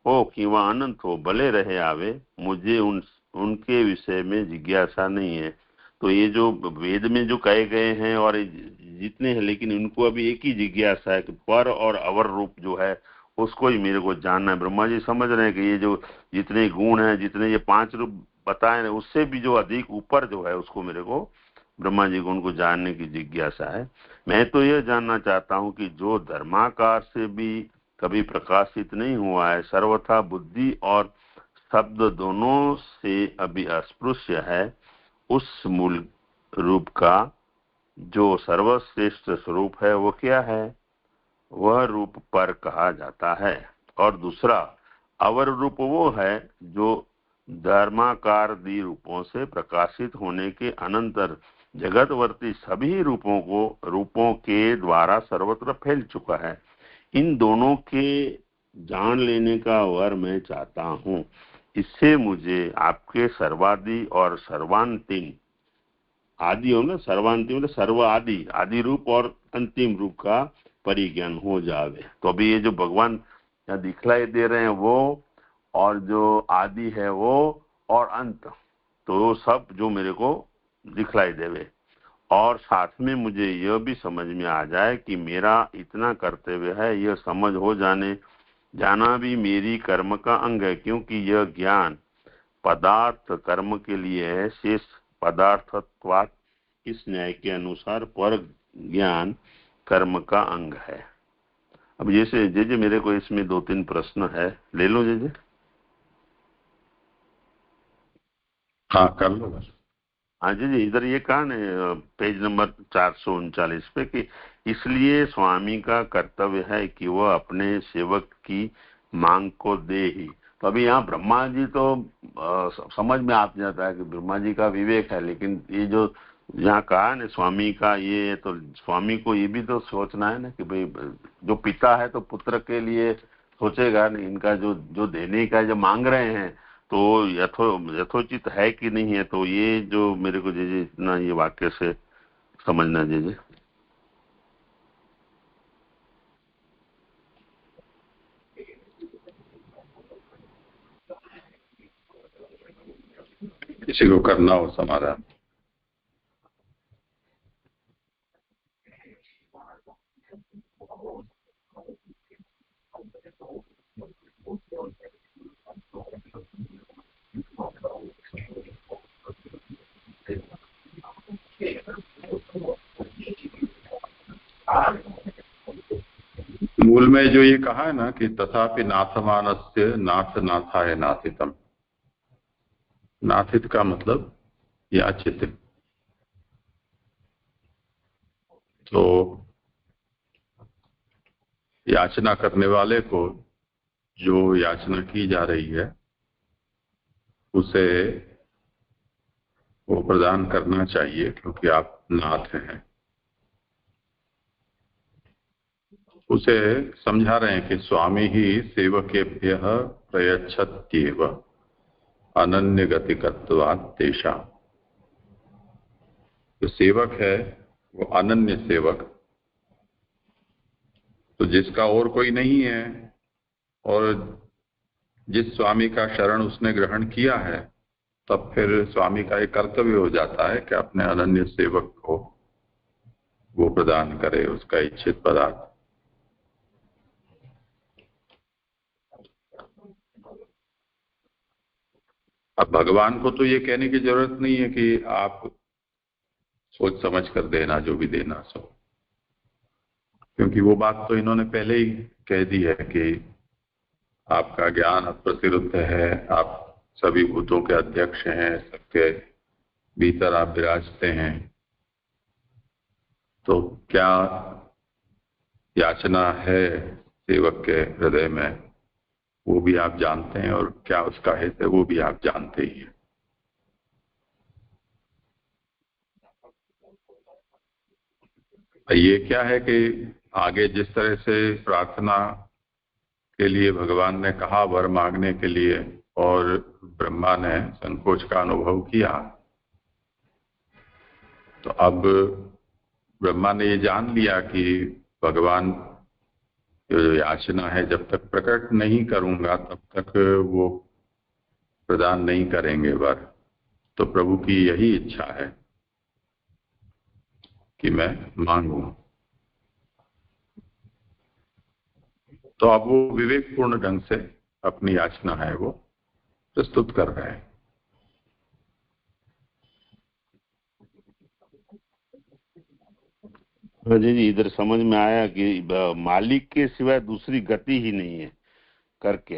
हो कि वह अनंत हो, भले रहे आवे, मुझे उनके विषय में जिज्ञासा नहीं है। तो ये जो वेद में जो कहे गए हैं और जितने हैं, लेकिन उनको अभी एक ही जिज्ञासा है कि पर और अवर रूप जो है उसको ही मेरे को जानना है। ब्रह्मा जी समझ रहे हैं कि ये जो जितने गुण हैं, जितने ये 5 रूप बताए, उससे भी जो अधिक ऊपर जो है उसको मेरे को ब्रह्मा जी को उनको जानने की जिज्ञासा है। मैं तो यह जानना चाहता हूं कि जो धर्माकार से भी कभी प्रकाशित नहीं हुआ है, सर्वथा बुद्धि और शब्द दोनों से अभी अस्पृश्य है, उस मूल रूप का जो सर्वश्रेष्ठ स्वरूप है वो क्या है? वह रूप पर कहा जाता है। और दूसरा अवर रूप वो है जो धर्माकार दी रूपों से प्रकाशित होने के अनंतर जगतवर्ती सभी रूपों के द्वारा सर्वत्र फैल चुका है। इन दोनों के जान लेने का वर मैं चाहता हूँ। इससे मुझे आपके सर्वादि और सर्वांतिम, आदि हो ना, सर्वांतिम मतलब सर्व आदि रूप और अंतिम रूप का परिज्ञान हो जावे। तो अभी ये जो भगवान यहाँ दिखलाई दे रहे हैं वो, और जो आदि है वो, और अंत, तो सब जो मेरे को दिखलाई देवे। और साथ में मुझे यह भी समझ में आ जाए कि मेरा इतना कर्तव्य है, यह समझ हो जाना भी मेरी कर्म का अंग है, क्योंकि यह ज्ञान पदार्थ कर्म के लिए है, शेष पदार्थत्वात् इस न्याय के अनुसार पर ज्ञान कर्म का अंग है। अब जैसे जे मेरे को इसमें 2-3 प्रश्न है, ले लो जे। हाँ कर लो बस। हाँ जी, इधर ये कहा न पेज नंबर 439 पे कि इसलिए स्वामी का कर्तव्य है कि वह अपने सेवक की मांग को दे ही। तो अभी यहाँ ब्रह्मा जी तो समझ में आ जाता है कि ब्रह्मा जी का विवेक है, लेकिन ये जो यहाँ कहा न स्वामी का, ये तो स्वामी को ये भी तो सोचना है ना कि भाई जो पिता है तो पुत्र के लिए सोचेगा न, इनका जो देने का जो मांग रहे हैं तो यथोचित है कि नहीं है। तो ये जो मेरे को जे इतना ये वाक्य से समझना जे। किसी को करना हो समाधान। मूल में जो ये कहा है ना कि तथापि नाथमानस्य नाथ नाथाय नाथितम, नाथित का मतलब याचित। तो याचना करने वाले को जो याचना की जा रही है उसे वो प्रदान करना चाहिए, क्योंकि आप नाथ हैं। उसे समझा रहे हैं कि स्वामी ही सेवकेभ्य प्रयच्छत्येव अनन्य गतिकत्वात् तेषां। जो सेवक है वो अनन्य सेवक, तो जिसका और कोई नहीं है और जिस स्वामी का शरण उसने ग्रहण किया है, तब फिर स्वामी का एक कर्तव्य हो जाता है कि अपने अनन्य सेवक को वो प्रदान करे उसका इच्छित पदार्थ। अब भगवान को तो ये कहने की जरूरत नहीं है कि आप सोच समझ कर देना जो भी देना सो, क्योंकि वो बात तो इन्होंने पहले ही कह दी है कि आपका ज्ञान अप्रतिरुद्ध है, आप सभी भूतों के अध्यक्ष हैं, सबके भीतर आप विराजते हैं, तो क्या याचना है सेवक के हृदय में वो भी आप जानते हैं, और क्या उसका हित है वो भी आप जानते ही हैं। ये क्या है कि आगे जिस तरह से प्रार्थना के लिए भगवान ने कहा वर मांगने के लिए, और ब्रह्मा ने संकोच का अनुभव किया, तो अब ब्रह्मा ने ये जान लिया कि भगवान जो याचना है जब तक प्रकट नहीं करूंगा तब तक वो प्रदान नहीं करेंगे वर। तो प्रभु की यही इच्छा है कि मैं मांगूं। तो अब वो विवेकपूर्ण ढंग से अपनी याचना है वो प्रस्तुत कर रहे हैं। जी, इधर समझ में आया कि मालिक के सिवाय दूसरी गति ही नहीं है करके।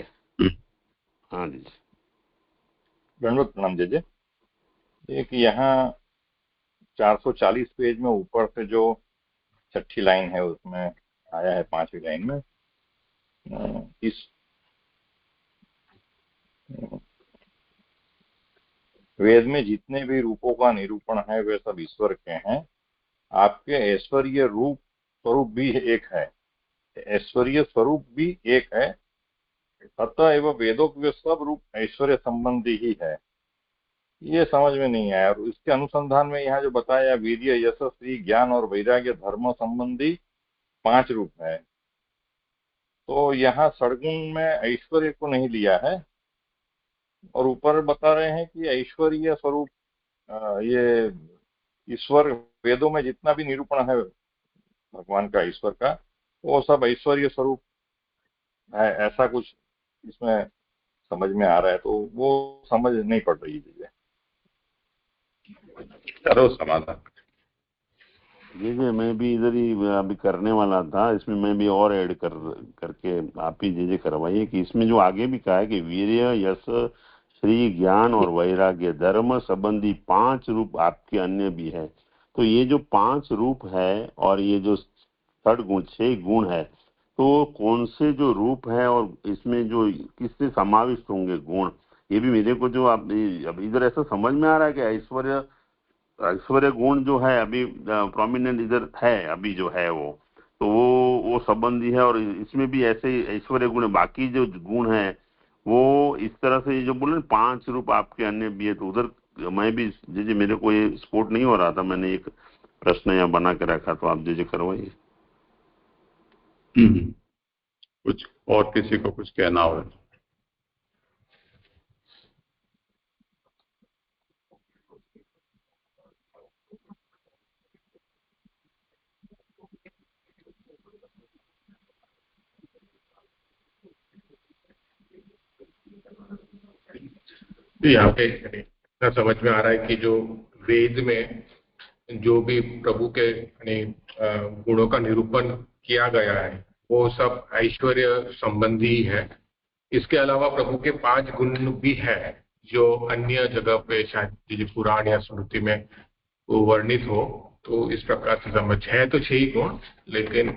हाँ जी, दंडवत प्रणाम जी। एक यहाँ 440 पेज में ऊपर से जो छठी लाइन है उसमें आया है 5वीं लाइन में, इस वेद में जितने भी रूपों का निरूपण है वे सब ईश्वर के हैं। आपके ऐश्वर्य रूप स्वरूप भी एक है, ऐश्वर्य स्वरूप भी एक है, अतः एवं वेदों के सब रूप ऐश्वर्य संबंधी ही है। ये समझ में नहीं आया। और इसके अनुसंधान में यहाँ जो बताया वीर्य यशस्वी ज्ञान और वैराग्य धर्म संबंधी 5 रूप है, तो यहाँ सड़गुण में ऐश्वर्य को नहीं लिया है। और ऊपर बता रहे हैं कि ऐश्वर्य स्वरूप ये ईश्वर वेदों में जितना भी निरूपण है भगवान का ईश्वर का वो सब ऐश्वर्य स्वरूप है, ऐसा कुछ इसमें समझ में आ रहा है। तो वो समझ नहीं पड़ रही चीजें। करो समाधान। जी जी, मैं भी इधर ही अभी करने वाला था। इसमें मैं भी और ऐड करके आप ही जे करवाइए कि इसमें जो आगे भी कहा है कि वीर्य यश श्री ज्ञान और वैराग्य धर्म संबंधी 5 रूप आपके अन्य भी है। तो ये जो 5 रूप है और ये जो 6 गुण है, तो कौन से जो रूप है और इसमें जो किससे समाविष्ट होंगे गुण, ये भी मेरे को जो आप इधर ऐसा समझ में आ रहा है कि ऐश्वर्य गुण जो है अभी प्रोमिनेंट इधर है अभी जो है तो वो संबंधी है। और इसमें भी ऐसे ही ऐश्वर्य गुण, बाकी जो गुण है वो इस तरह से जो बोले 5 रूप आपके अन्य भी है। तो उधर मैं भी जी मेरे को ये स्पोर्ट नहीं हो रहा था, मैंने एक प्रश्न यहाँ बना के रखा, तो आप जी करवाइए। कुछ और किसी को कुछ कहना हो? यहाँ पे इतना समझ में आ रहा है कि जो वेद में जो भी प्रभु के गुणों का निरूपण किया गया है वो सब ऐश्वर्य संबंधी है। इसके अलावा प्रभु के 5 गुण भी है जो अन्य जगह पे शायद पुराण या स्मृति में वो वर्णित हो। तो इस प्रकार से समझ है तो 6 गुण, लेकिन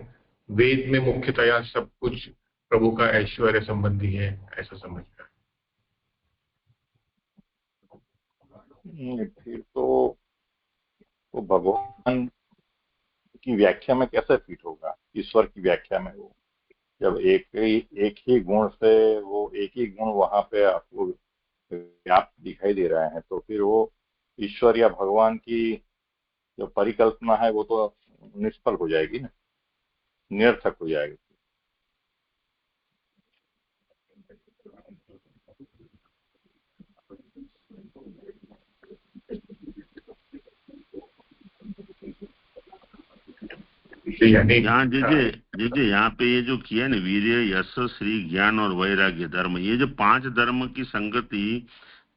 वेद में मुख्यतया सब कुछ प्रभु का ऐश्वर्य संबंधी है, ऐसा समझना। फिर तो भगवान की व्याख्या में कैसे फिट होगा? ईश्वर की व्याख्या में वो जब एक ही गुण से वो एक ही गुण वहां पे आपको व्याप्त दिखाई दे रहा है, तो फिर वो ईश्वर या भगवान की जो परिकल्पना है वो तो निष्फल हो जाएगी ना, निरर्थक हो जाएगी। यहाँ जी यहाँ पे ये जो किया ना, वीर्य, यश, श्री, ज्ञान और वैराग्य धर्म, ये जो 5 धर्म की संगति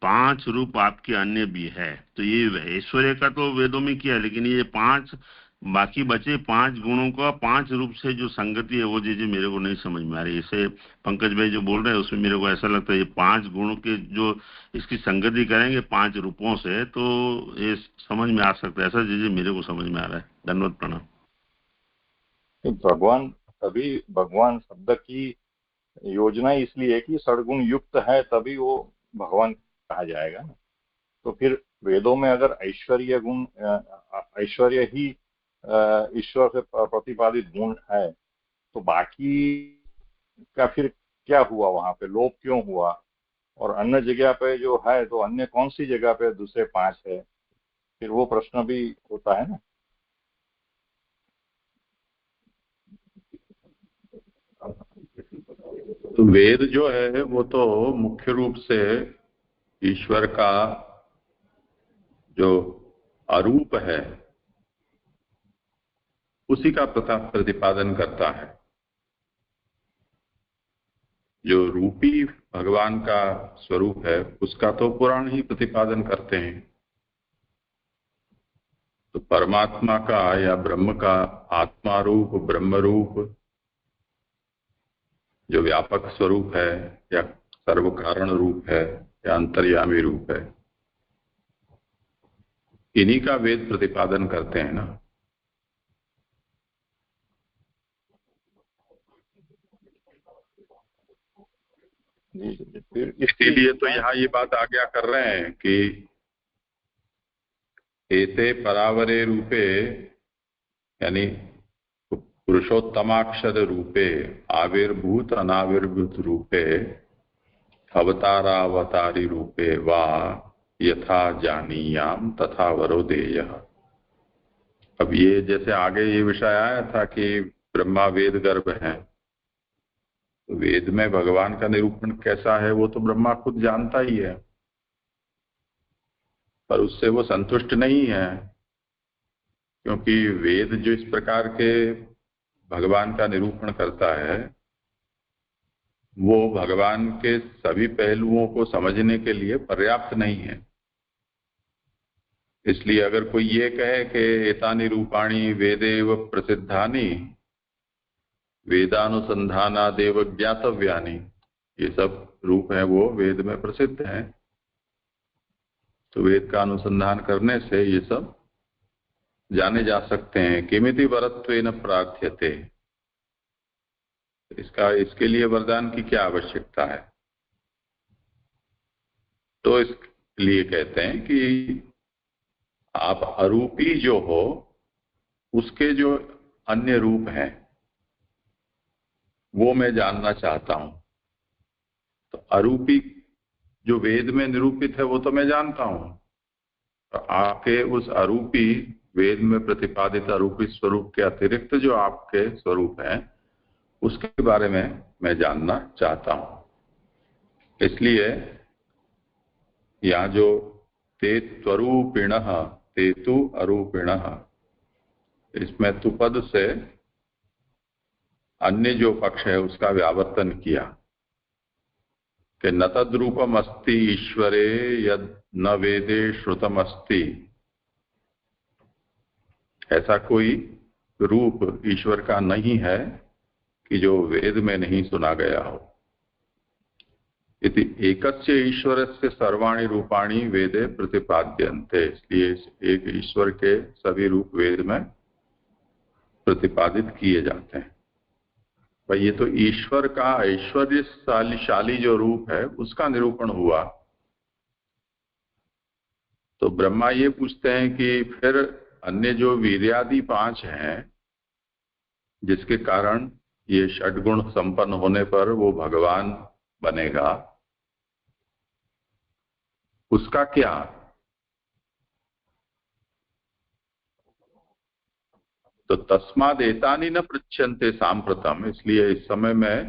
5 रूप आपके अन्य भी है। तो ये ऐश्वर्य का तो वेदों में किया, लेकिन ये 5 बाकी बचे 5 गुणों का 5 रूप से जो संगति है वो जी मेरे को नहीं समझ में आ रही। इसे पंकज भाई जो बोल रहे हैं उसमें मेरे को ऐसा लगता है ये 5 गुणों के जो इसकी संगति करेंगे 5 रूपों से तो ये समझ में आ सकता है, ऐसा जी मेरे को समझ में आ रहा है। धन्यवाद, प्रणाम। भगवान शब्द की योजना इसलिए कि सद्गुण युक्त है, तभी वो भगवान कहा जाएगा ना। तो फिर वेदों में अगर ऐश्वर्य गुण, ऐश्वर्य ही ईश्वर से प्रतिपादित गुण है, तो बाकी का फिर क्या हुआ? वहां पे लोप क्यों हुआ? और अन्य जगह पे जो है तो अन्य कौन सी जगह पे दूसरे 5 है? फिर वो प्रश्न भी होता है ना। तो वेद जो है वो तो मुख्य रूप से ईश्वर का जो अरूप है उसी का प्रतिपादन करता है। जो रूपी भगवान का स्वरूप है उसका तो पुराण ही प्रतिपादन करते हैं। तो परमात्मा का या ब्रह्म का आत्मा रूप, ब्रह्म रूप जो व्यापक स्वरूप है या सर्व कारण रूप है या अंतर्यामी रूप है, इन्हीं का वेद प्रतिपादन करते हैं ना। इसीलिए तो यहाँ ये बात आज्ञा कर रहे हैं कि एते परावरे रूपे यानी पुरुषोत्तमाक्षर रूपे आविर्भूत अनाविर्भूत रूपे अवतारावतारी रूपे वा यथा जानीयाम तथा वरोदेय। अब ये जैसे आगे ये विषय आया था कि ब्रह्मा वेद गर्भ है, वेद में भगवान का निरूपण कैसा है वो तो ब्रह्मा खुद जानता ही है, पर उससे वो संतुष्ट नहीं है, क्योंकि वेद जो इस प्रकार के भगवान का निरूपण करता है वो भगवान के सभी पहलुओं को समझने के लिए पर्याप्त नहीं है। इसलिए अगर कोई ये कहे कि एतानि रूपाणि वेदेव प्रसिद्धानि वेदानुसंधानादेव ज्ञातव्यानि, ये सब रूप है वो वेद में प्रसिद्ध हैं, तो वेद का अनुसंधान करने से ये सब जाने जा सकते हैं। किमिति वरत्वेन प्रार्थ्यते, इसके लिए वरदान की क्या आवश्यकता है? तो इसलिए कहते हैं कि आप अरूपी जो हो उसके जो अन्य रूप हैं वो मैं जानना चाहता हूं। तो अरूपी जो वेद में निरूपित है वो तो मैं जानता हूं, तो आपके उस अरूपी वेद में प्रतिपादित अरूपी स्वरूप के अतिरिक्त जो आपके स्वरूप हैं उसके बारे में मैं जानना चाहता हूं। इसलिए यहाँ जो ते त्वरूपिणः ते तु अरूपिणः, इसमें तुपद से अन्य जो पक्ष है उसका व्यावर्तन किया कि न तद्रूपम अस्ति ईश्वरे यद न वेदे श्रुतम अस्ति। ऐसा कोई रूप ईश्वर का नहीं है कि जो वेद में नहीं सुना गया हो। इति एकस्य ईश्वरस्य सर्वाणि रूपाणि वेदे प्रतिपाद्यन्ते, इसलिए एक ईश्वर के सभी रूप वेद में प्रतिपादित किए जाते हैं। भाई ये तो ईश्वर का ऐश्वर्यशाली जो रूप है उसका निरूपण हुआ। तो ब्रह्मा ये पूछते हैं कि फिर अन्य जो वीर्यादि 5 हैं जिसके कारण ये षड्गुण संपन्न होने पर वो भगवान बनेगा, उसका क्या? तो तस्माद एतानि न पृच्छन्ते सांप्रतम, इसलिए इस समय मैं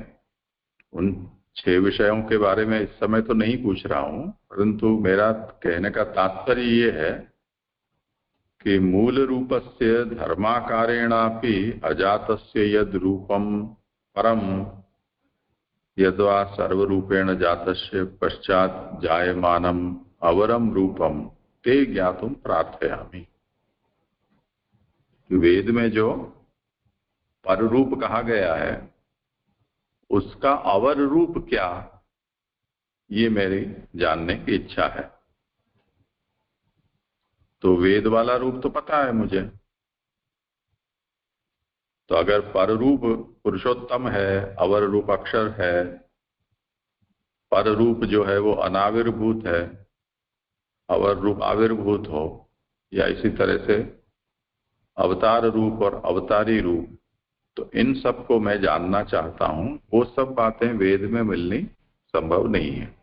उन 6 विषयों के बारे में इस समय तो नहीं पूछ रहा हूं, परंतु मेरा कहने का तात्पर्य ये है कि मूल रूपस्य धर्माकारेणापि अजातस्य यद रूपम परम यद्वा सर्वरूपेण जातस्य पश्चात जायमानम अवरम रूपम ते ज्ञातुम प्रार्थयामि। वेद में जो पर रूप कहा गया है उसका अवर रूप क्या, ये मेरी जानने की इच्छा है। तो वेद वाला रूप तो पता है मुझे, तो अगर पर रूप पुरुषोत्तम है, अवर रूप अक्षर है, पर रूप जो है वो अनाविर्भूत है, अवर रूप आविर्भूत हो, या इसी तरह से अवतार रूप और अवतारी रूप, तो इन सब को मैं जानना चाहता हूं। वो सब बातें वेद में मिलनी संभव नहीं है।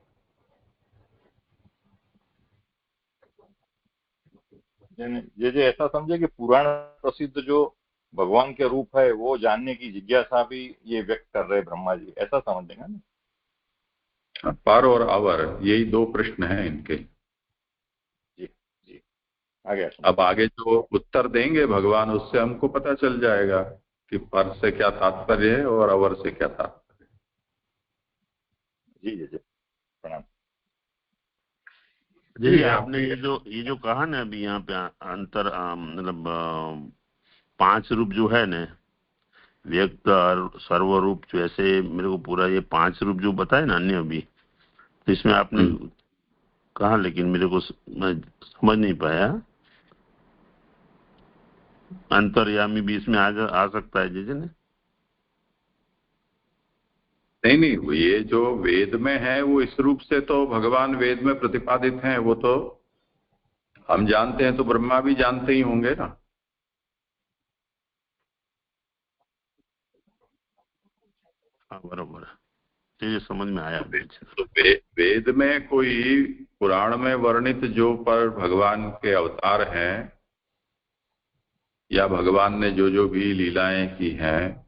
जे ऐसा समझे कि पुराण प्रसिद्ध जो भगवान के रूप है वो जानने की जिज्ञासा भी ये व्यक्त कर रहे ब्रह्मा जी, ऐसा समझ लेंगे ना? पर और अवर यही 2 प्रश्न हैं इनके। जी जी, आगे अब आगे जो उत्तर देंगे भगवान उससे हमको पता चल जाएगा कि पर से क्या तात्पर्य है और अवर से क्या तात्पर्य है। जी जी जी, प्रणाम। जी आपने ये जो कहा ना अभी यहाँ पे अंतर मतलब 5 रूप जो है ना, व्यक्त सर्वरूप, जो ऐसे मेरे को पूरा ये 5 रूप जो बताए ना अन्य अभी, तो इसमें आपने कहा लेकिन मेरे को मैं समझ नहीं पाया। अंतर्यामी भी इसमें आ सकता है जैसे ने? नहीं, ये जो वेद में है वो इस रूप से तो भगवान वेद में प्रतिपादित हैं, वो तो हम जानते हैं, तो ब्रह्मा भी जानते ही होंगे ना। हाँ बराबर, ये समझ में आया। तो वेद में कोई पुराण में वर्णित जो पर भगवान के अवतार हैं या भगवान ने जो जो भी लीलाएं की हैं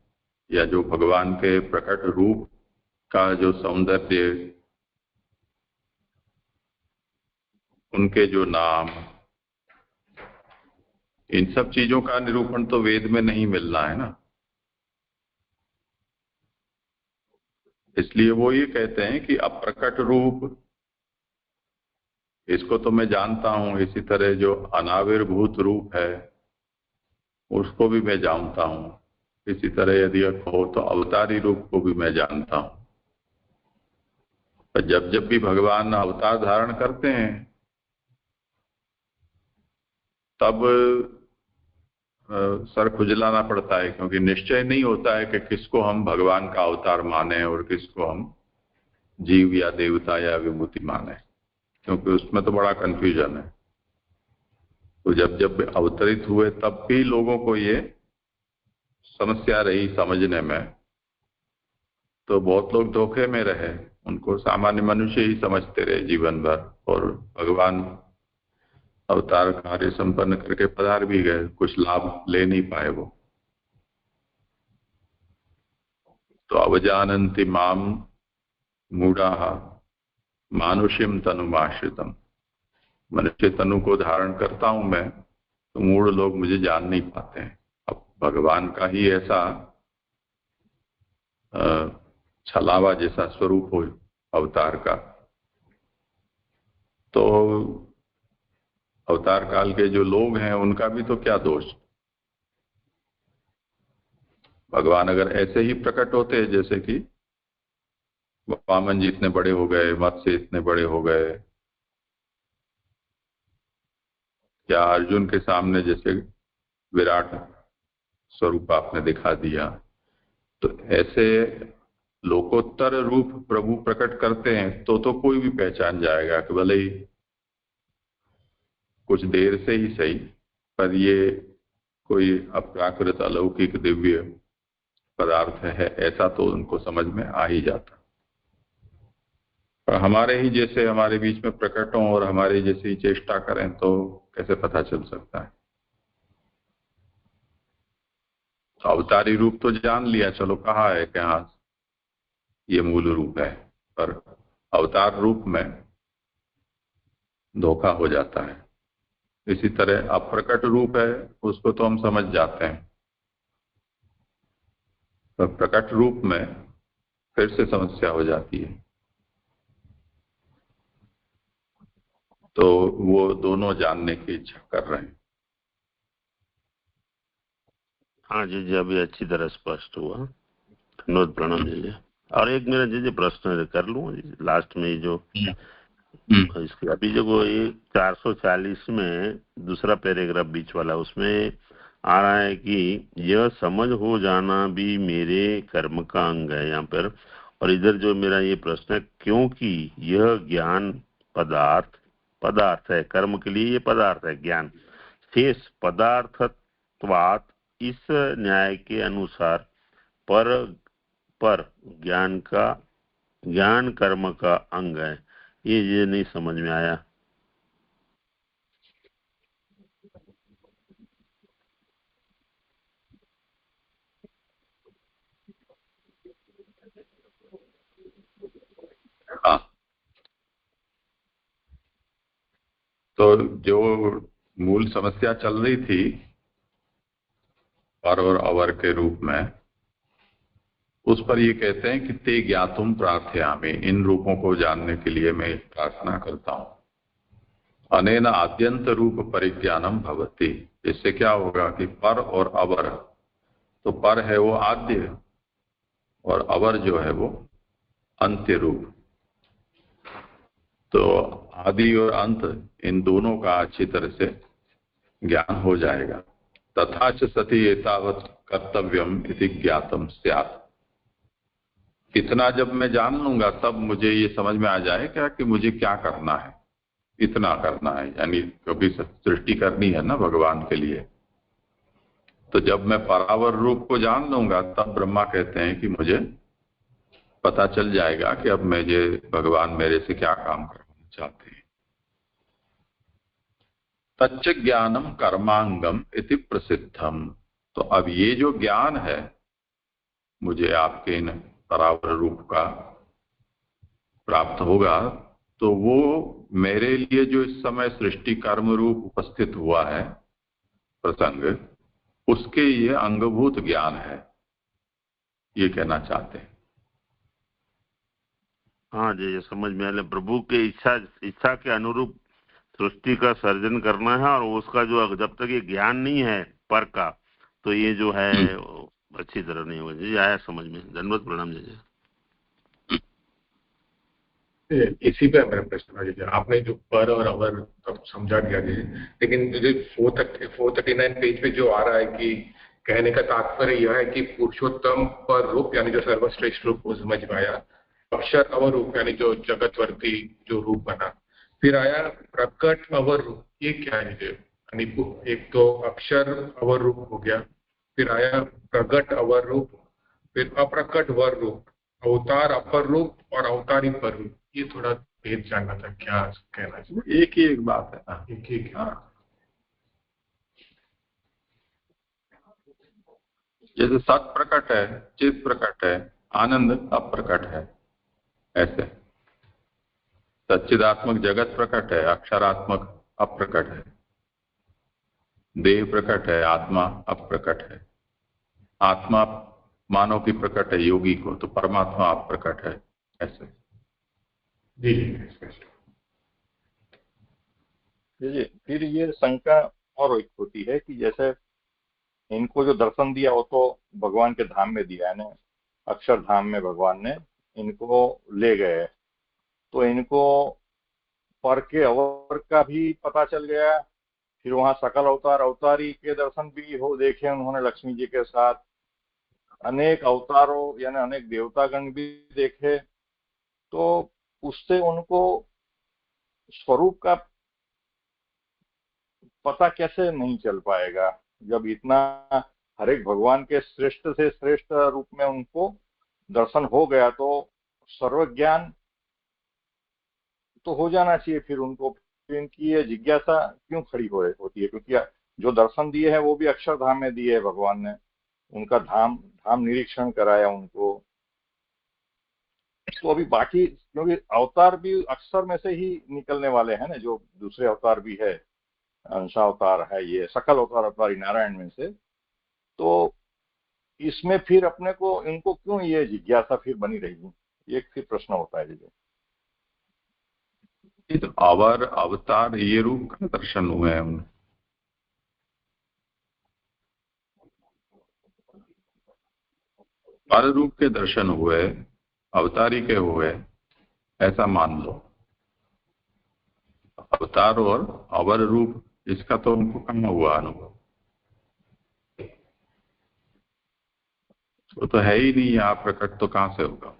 या जो भगवान के प्रकट रूप का जो सौंदर्य, उनके जो नाम, इन सब चीजों का निरूपण तो वेद में नहीं मिलना है ना। इसलिए वो ये कहते हैं कि अप्रकट रूप इसको तो मैं जानता हूं, इसी तरह जो अनाविर्भूत रूप है उसको भी मैं जानता हूं, इसी तरह यदि हो तो अवतारी रूप को भी मैं जानता हूं। पर जब जब भी भगवान अवतार धारण करते हैं तब सर खुजलाना पड़ता है, क्योंकि निश्चय नहीं होता है कि किसको हम भगवान का अवतार माने और किसको हम जीव या देवता या विभूति माने, क्योंकि उसमें तो बड़ा कंफ्यूजन है। तो जब जब अवतरित हुए तब भी लोगों को ये समस्या रही समझने में, तो बहुत लोग धोखे में रहे, उनको सामान्य मनुष्य ही समझते रहे जीवन भर, और भगवान अवतार कार्य संपन्न करके पधार भी गए, कुछ लाभ ले नहीं पाए वो। तो अवजानन्ति माम मूढ़ाः मानुषिम तनुमाश्रितम, मनुष्य तनु को धारण करता हूं मैं, तो मूढ़ लोग मुझे जान नहीं पाते हैं। अब भगवान का ही ऐसा छलावा जैसा स्वरूप हो अवतार का, तो अवतार काल के जो लोग हैं उनका भी तो क्या दोष। भगवान अगर ऐसे ही प्रकट होते जैसे कि वामन जी इतने बड़े हो गए, मत्स्य इतने बड़े हो गए, या अर्जुन के सामने जैसे विराट स्वरूप आपने दिखा दिया, तो ऐसे लोकोत्तर रूप प्रभु प्रकट करते हैं तो कोई भी पहचान जाएगा कि भले ही कुछ देर से ही सही, पर ये कोई अप्राकृत अलौकिक दिव्य पदार्थ है, ऐसा तो उनको समझ में आ ही जाता। पर हमारे ही जैसे हमारे बीच में प्रकट हों और हमारे जैसे ही चेष्टा करें तो कैसे पता चल सकता है। तो अवतारी रूप तो जान लिया, चलो कहा है कि हाँ ये मूल रूप है, पर अवतार रूप में धोखा हो जाता है। इसी तरह अप्रकट रूप है, उसको तो हम समझ जाते हैं, पर प्रकट रूप में फिर से समस्या हो जाती है। तो वो दोनों जानने की इच्छा कर रहे हैं। हाँ जी जी, अभी अच्छी तरह स्पष्ट हुआ। धन्यवाद, प्रणाम जी जी। और एक मेरा जी प्रश्न कर लूँ जी, लास्ट में जो इसके अभी जो ये 440 में दूसरा पैराग्राफ बीच वाला, उसमें आ रहा है कि यह समझ हो जाना भी मेरे कर्म का अंग है यहाँ पर। और इधर जो मेरा ये प्रश्न है, क्योंकि यह ज्ञान पदार्थ है, कर्म के लिए ये पदार्थ है ज्ञान, शेष पदार्थत्वात् इस न्याय के अनुसार पर ज्ञान कर्म का अंग है। ये नहीं समझ में आया। हाँ, तो जो मूल समस्या चल रही थी पर और अवर के रूप में, उस पर ये कहते हैं कि ते ज्ञातुम प्रार्थयामि, इन रूपों को जानने के लिए मैं प्रार्थना करता हूं। अनेन आद्यंत रूप परिज्ञानम भवति, इससे क्या होगा कि पर और अवर, तो पर है वो आद्य और अवर जो है वो अंत्य रूप, तो आदि और अंत इन दोनों का अच्छी तरह से ज्ञान हो जाएगा। तथा च सति एतावत् कर्तव्यम इति ज्ञातम स्यात्, इतना जब मैं जान लूंगा तब मुझे ये समझ में आ जाएगा कि मुझे क्या करना है, इतना करना है, यानी क्योंकि सृष्टि करनी है ना भगवान के लिए। तो जब मैं परावर रूप को जान लूंगा तब ब्रह्मा कहते हैं कि मुझे पता चल जाएगा कि अब मुझे भगवान मेरे से क्या काम करना चाहते हैं। तच्च ज्ञानम कर्मांगम इति प्रसिद्धम, तो अब ये जो ज्ञान है मुझे आपके इन परावर रूप का प्राप्त होगा, तो वो मेरे लिए जो इस समय सृष्टि कर्म रूप उपस्थित हुआ है प्रसंग, उसके ये अंगभूत ज्ञान है, ये कहना चाहते हैं। हाँ जी, ये समझ में आया। प्रभु के इच्छा के अनुरूप सृष्टि का सर्जन करना है, और उसका जो जब तक ये ज्ञान नहीं है पर का, तो ये जो है अच्छी तरह नहीं होगा जी। आया समझ में। धन्यवाद, प्रणाम जी। इसी पे मेरा प्रश्न था जी, आपने जो पर और अवर तब समझा दिया जी, लेकिन जो 439 पेज पे जो आ रहा है कि कहने का तात्पर्य यह है कि पुरुषोत्तम पर रूप यानी जो सर्वश्रेष्ठ रूप को समझ में आया, अक्षर अवर रूप यानी जो जगतवर्ती जो रूप बना, फिर आया प्रकट अवर रूप, ये क्या है जी? यानी एक तो अक्षर अवर रूप हो गया, फिर आया प्रकट अवर रूप, फिर अप्रकट वर रूप, अवतार अपर रूप और अवतारी पर रूप। ये थोड़ा भेद जानना था, क्या कहना चाहिए? एक ही एक बात है। एक ही जैसे सत प्रकट है, चित प्रकट है, आनंद अप्रकट है, ऐसे सच्चिदात्मक जगत प्रकट है, अक्षरात्मक अप्रकट है, देह प्रकट है, आत्मा अप्रकट है। आत्मा मानव की प्रकट है, योगी को, तो परमात्मा अप्रकट है, ऐसे। जी। फिर ये शंका और एक होती है कि जैसे इनको जो दर्शन दिया वो तो भगवान के धाम में दिया है ना, अक्षरधाम में भगवान ने इनको ले गए, तो इनको पर के अवर का भी पता चल गया। फिर वहां सकल अवतार अवतारी के दर्शन भी हो देखे उन्होंने लक्ष्मी जी के साथ, अनेक अवतारों यानी अनेक देवतागण भी देखे। तो उससे उनको स्वरूप का पता कैसे नहीं चल पाएगा, जब इतना हर एक भगवान के श्रेष्ठ से श्रेष्ठ रूप में उनको दर्शन हो गया, तो सर्वज्ञान तो हो जाना चाहिए फिर उनको। फिर इनकी ये जिज्ञासा क्यों खड़ी होती है, क्योंकि जो दर्शन दिए हैं वो भी अक्षरधाम में दिए है भगवान ने, उनका धाम धाम निरीक्षण कराया उनको। तो अभी बाकी क्योंकि अवतार भी अक्षर में से ही निकलने वाले हैं ना, जो दूसरे अवतार भी है, अंशावतार है, ये सकल अवतार अवतारी नारायण में से, तो इसमें फिर अपने को इनको क्यों ये जिज्ञासा फिर बनी रहेगी, एक फिर प्रश्न होता है। तो अवर अवतार ये रूप का दर्शन हुए हैं उन्हें, पर रूप के दर्शन हुए, अवतारी के हुए, ऐसा मान लो। अवतार और अवर रूप इसका तो उनको कहाँ हुआ अनुभव, वो तो है ही नहीं यहाँ प्रकट, तो कहाँ से होगा।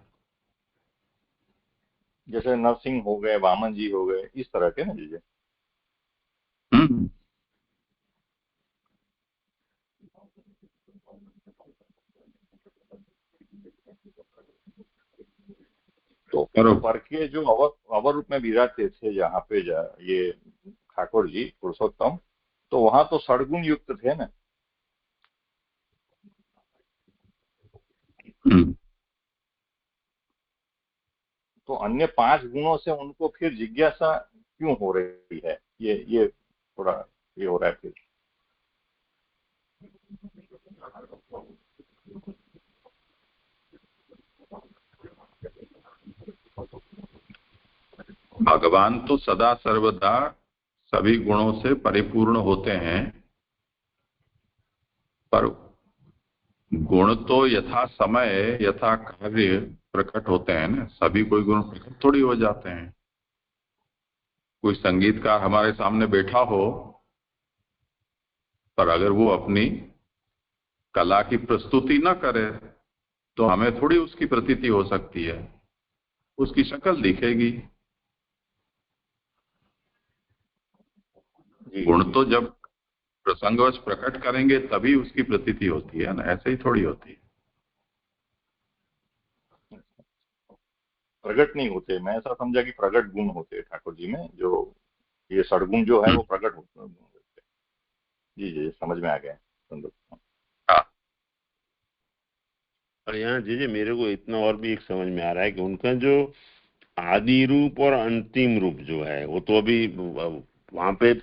जैसे नरसिंह हो गए, वामन जी हो गए, इस तरह के ना जी। तो पर के जो अवर रूप में विराजते थे जहाँ पे ये ठाकुर जी पुरुषोत्तम, तो वहां तो षडगुण युक्त थे ना। तो अन्य 5 गुणों से उनको फिर जिज्ञासा क्यों हो रही है, ये थोड़ा ये हो रहा है फिर। भगवान तो सदा सर्वदा सभी गुणों से परिपूर्ण होते हैं, पर गुण तो यथा समय यथा कार्य प्रकट होते हैं ना, सभी कोई गुण प्रकट थोड़ी हो जाते हैं। कोई संगीतकार हमारे सामने बैठा हो, पर अगर वो अपनी कला की प्रस्तुति न करे तो हमें थोड़ी उसकी प्रतीति हो सकती है, उसकी शक्ल दिखेगी। गुण तो जब प्रसंगवश प्रकट करेंगे तभी उसकी प्रतीति होती है ना, ऐसे ही थोड़ी होती है। प्रकट नहीं होते, मैं ऐसा समझा कि प्रकट गुण होते ठाकुर जी में, जो ये षडगुण जो है वो प्रकट होते हैं। जी जी समझ में आ गया। और यहाँ जी मेरे को इतना और भी एक समझ में आ रहा है कि उनका जो आदि रूप और अंतिम रूप जो है, वो तो अभी वहां पे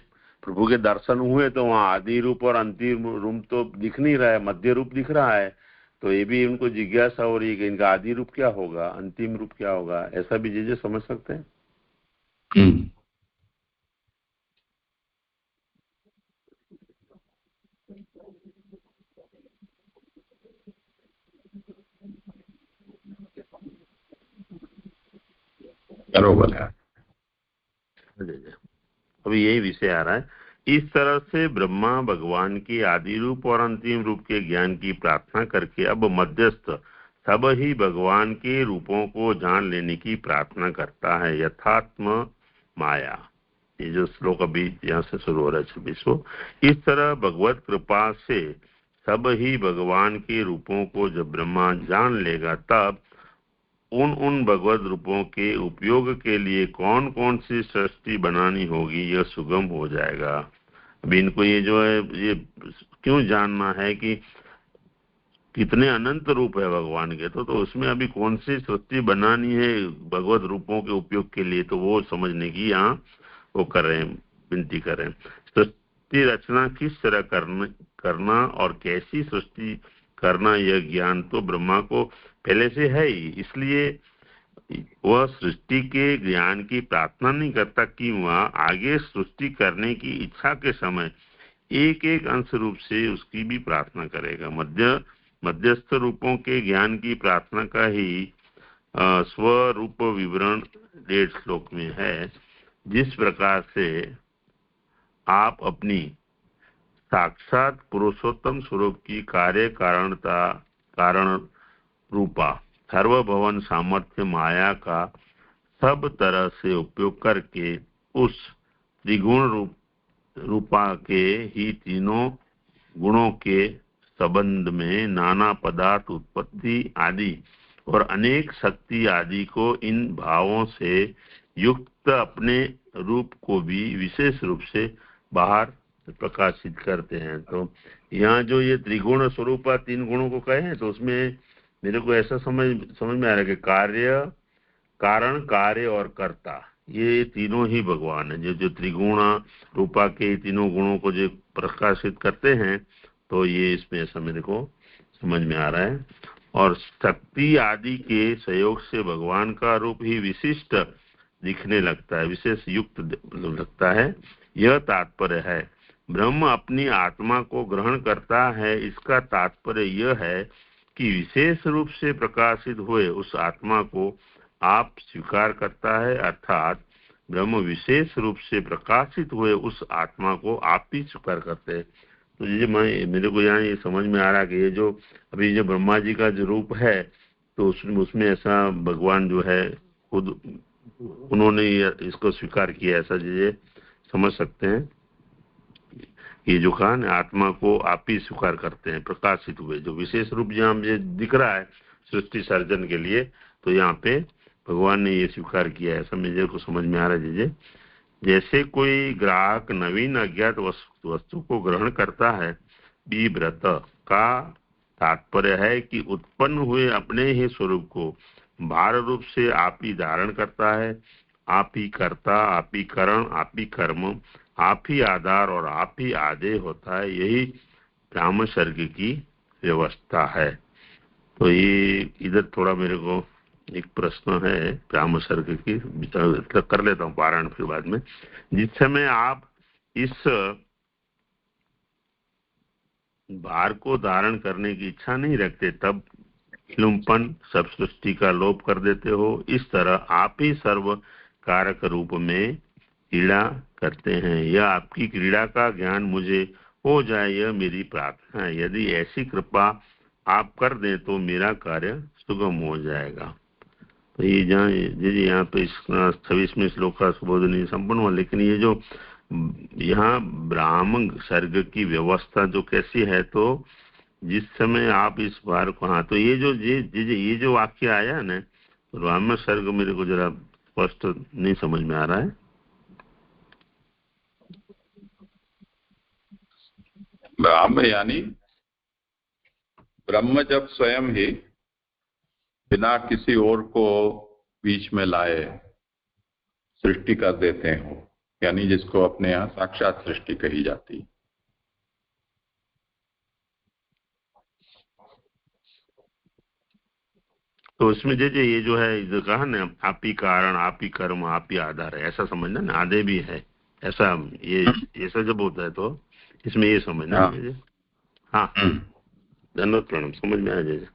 प्रभु के दर्शन हुए तो वहाँ आदि रूप और अंतिम रूप तो दिख नहीं रहा है, मध्य रूप दिख रहा है। तो ये भी उनको जिज्ञासा हो रही है कि इनका आदि रूप क्या होगा, अंतिम रूप क्या होगा, ऐसा भी जी समझ सकते हैं। बरोबर है। अभी यही विषय आ रहा है। इस तरह से ब्रह्मा भगवान के आदि रूप और अंतिम रूप के ज्ञान की प्रार्थना करके अब मध्यस्थ सब ही भगवान के रूपों को जान लेने की प्रार्थना करता है, यथात्म माया। ये जो श्लोक अभी यहाँ से शुरू हो रहा है 26वां। इस तरह भगवत कृपा से सब ही भगवान के रूपों को जब ब्रह्मा जान लेगा, तब उन भगवत रूपों के उपयोग के लिए कौन कौन सी सृष्टि बनानी होगी यह सुगम हो जाएगा। अभी इनको ये जो है ये क्यों जानना है कि कितने अनंत रूप है भगवान के, तो उसमें अभी कौन सी सृष्टि बनानी है भगवत रूपों के उपयोग के लिए, तो वो समझने की यहाँ वो कर रहे हैं, विनती कर रहे हैं। सृष्टि रचना किस तरह करना और कैसी सृष्टि करना, यह ज्ञान तो ब्रह्मा को पहले से है ही, इसलिए वह सृष्टि के ज्ञान की प्रार्थना नहीं करता कि वह आगे सृष्टि करने की इच्छा के समय एक एक अंश रूप से उसकी भी प्रार्थना करेगा। मध्यस्थ रूपों के ज्ञान की प्रार्थना का ही स्वरूप विवरण 1.5 श्लोक में है। जिस प्रकार से आप अपनी साक्षात पुरुषोत्तम स्वरूप की कार्य कारण रूपा सर्वभवन सामर्थ्य माया का सब तरह से उपयोग करके उस त्रिगुण रूपा के ही तीनों गुणों के संबंध में नाना पदार्थ उत्पत्ति आदि और अनेक शक्ति आदि को इन भावों से युक्त अपने रूप को भी विशेष रूप से बाहर प्रकाशित करते हैं। तो यहाँ जो ये त्रिगुण स्वरूप 3 गुणों को कहे हैं, तो उसमें मेरे को ऐसा समझ में आ रहा है कि कार्य, कारण, कार्य और कर्ता, ये तीनों ही भगवान है। जो त्रिगुण रूपा के तीनों गुणों को जो प्रकाशित करते हैं, तो ये इसमें ऐसा मेरे को समझ में आ रहा है। और शक्ति आदि के सहयोग से भगवान का रूप ही विशिष्ट दिखने लगता है, विशेष युक्त लगता है, यह तात्पर्य है। ब्रह्म अपनी आत्मा को ग्रहण करता है, इसका तात्पर्य यह है कि विशेष रूप से प्रकाशित हुए उस आत्मा को आप स्वीकार करता है, अर्थात ब्रह्म विशेष रूप से प्रकाशित हुए उस आत्मा को आप ही स्वीकार करते हैं। तो ये मेरे को यहाँ ये समझ में आ रहा है कि ये जो अभी जो ब्रह्मा जी का जो रूप है, तो उसमें ऐसा भगवान जो है खुद उन्होंने इसको स्वीकार किया, ऐसा ये समझ सकते हैं। ये जो कहा ना, आत्मा को आप ही स्वीकार करते हैं, प्रकाशित हुए जो विशेष रूप जहाँ मुझे दिख रहा है सृष्टि सर्जन के लिए, तो यहाँ पे भगवान ने ये स्वीकार किया है, ऐसा मेरे को समझ में आ रहा है। जैसे कोई ग्राहक नवीन अज्ञात वस्तु को ग्रहण करता है, विव्रत का तात्पर्य है कि उत्पन्न हुए अपने ही स्वरूप को भार रूप से आप ही धारण करता है, आप ही कर्ता, आप ही करण, आप ही कर्म, आप ही आधार और आप ही आदेय होता है। यही ब्राह्म सर्ग की व्यवस्था है। तो ये इधर थोड़ा मेरे को एक प्रश्न है ब्राह्म सर्ग की, कर लेता हूँ पारायण फिर बाद में। जिस समय आप इस भार को धारण करने की इच्छा नहीं रखते, तब लुम्पन सब सृष्टि का लोप कर देते हो। इस तरह आप ही सर्व कारक रूप में क्रीड़ा करते हैं। यह आपकी क्रीड़ा का ज्ञान मुझे हो जाए, यह मेरी प्रार्थना है। यदि ऐसी कृपा आप कर दें तो मेरा कार्य सुगम हो जाएगा। तो ये जहाँ यहाँ पे 26वें श्लोक का सुबोधनी संपन्न हुआ, लेकिन ये जो यहाँ ब्राह्मण सर्ग की व्यवस्था जो कैसी है, तो जिस समय आप इस बार को, हाँ, तो ये जो वाक्य आया ना, तो ब्राह्मण सर्ग मेरे को जरा स्पष्ट नहीं समझ में आ रहा है। ब्राह्म यानी ब्रह्म जब स्वयं ही बिना किसी और को बीच में लाए सृष्टि कर देते हो, यानी जिसको अपने यहाँ साक्षात सृष्टि कही जाती। तो इसमें ये जो है जो कहा ना, आप ही कारण, आप ही कर्म, आप ही आधार है, ऐसा समझना ना, आधे भी है ऐसा, ये ऐसा जब होता है तो इसमें ये समझना। हाँ, धन्यवाद, प्रणाम, समझ में आ जाए।